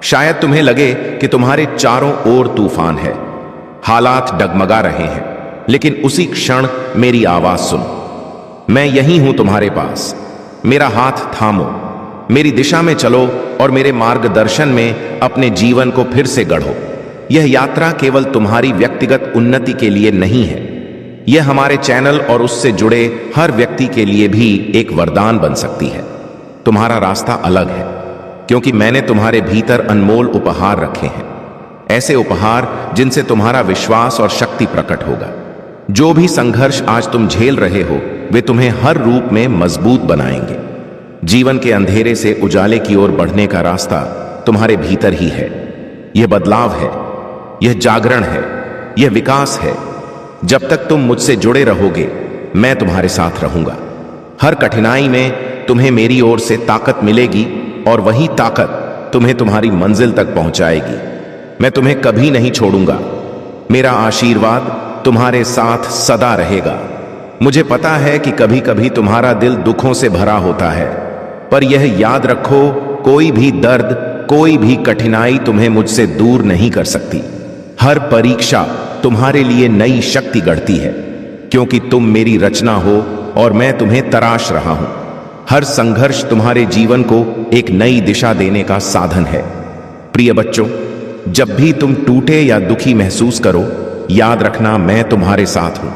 शायद तुम्हें लगे कि तुम्हारे चारों ओर तूफान है, हालात डगमगा रहे हैं, लेकिन उसी क्षण मेरी आवाज सुनो। मैं यहीं हूं तुम्हारे पास। मेरा हाथ थामो, मेरी दिशा में चलो और मेरे मार्गदर्शन में अपने जीवन को फिर से गढ़ो। यह यात्रा केवल तुम्हारी व्यक्तिगत उन्नति के लिए नहीं है, यह हमारे चैनल और उससे जुड़े हर व्यक्ति के लिए भी एक वरदान बन सकती है। तुम्हारा रास्ता अलग है क्योंकि मैंने तुम्हारे भीतर अनमोल उपहार रखे हैं, ऐसे उपहार जिनसे तुम्हारा विश्वास और शक्ति प्रकट होगा। जो भी संघर्ष आज तुम झेल रहे हो वे तुम्हें हर रूप में मजबूत बनाएंगे। जीवन के अंधेरे से उजाले की ओर बढ़ने का रास्ता तुम्हारे भीतर ही है। यह बदलाव है, यह जागरण है, यह विकास है। जब तक तुम मुझसे जुड़े रहोगे मैं तुम्हारे साथ रहूंगा। हर कठिनाई में तुम्हें मेरी ओर से ताकत मिलेगी और वही ताकत तुम्हें तुम्हारी मंजिल तक पहुंचाएगी। मैं तुम्हें कभी नहीं छोड़ूंगा। मेरा आशीर्वाद तुम्हारे साथ सदा रहेगा। मुझे पता है कि कभी कभी तुम्हारा दिल दुखों से भरा होता है, पर यह याद रखो, कोई भी दर्द, कोई भी कठिनाई तुम्हें मुझसे दूर नहीं कर सकती। हर परीक्षा तुम्हारे लिए नई शक्ति गढ़ती है, क्योंकि तुम मेरी रचना हो और मैं तुम्हें तराश रहा हूं। हर संघर्ष तुम्हारे जीवन को एक नई दिशा देने का साधन है। प्रिय बच्चों, जब भी तुम टूटे या दुखी महसूस करो, याद रखना मैं तुम्हारे साथ हूं।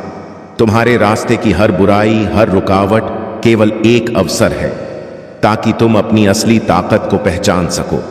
तुम्हारे रास्ते की हर बुराई, हर रुकावट केवल एक अवसर है ताकि तुम अपनी असली ताकत को पहचान सको।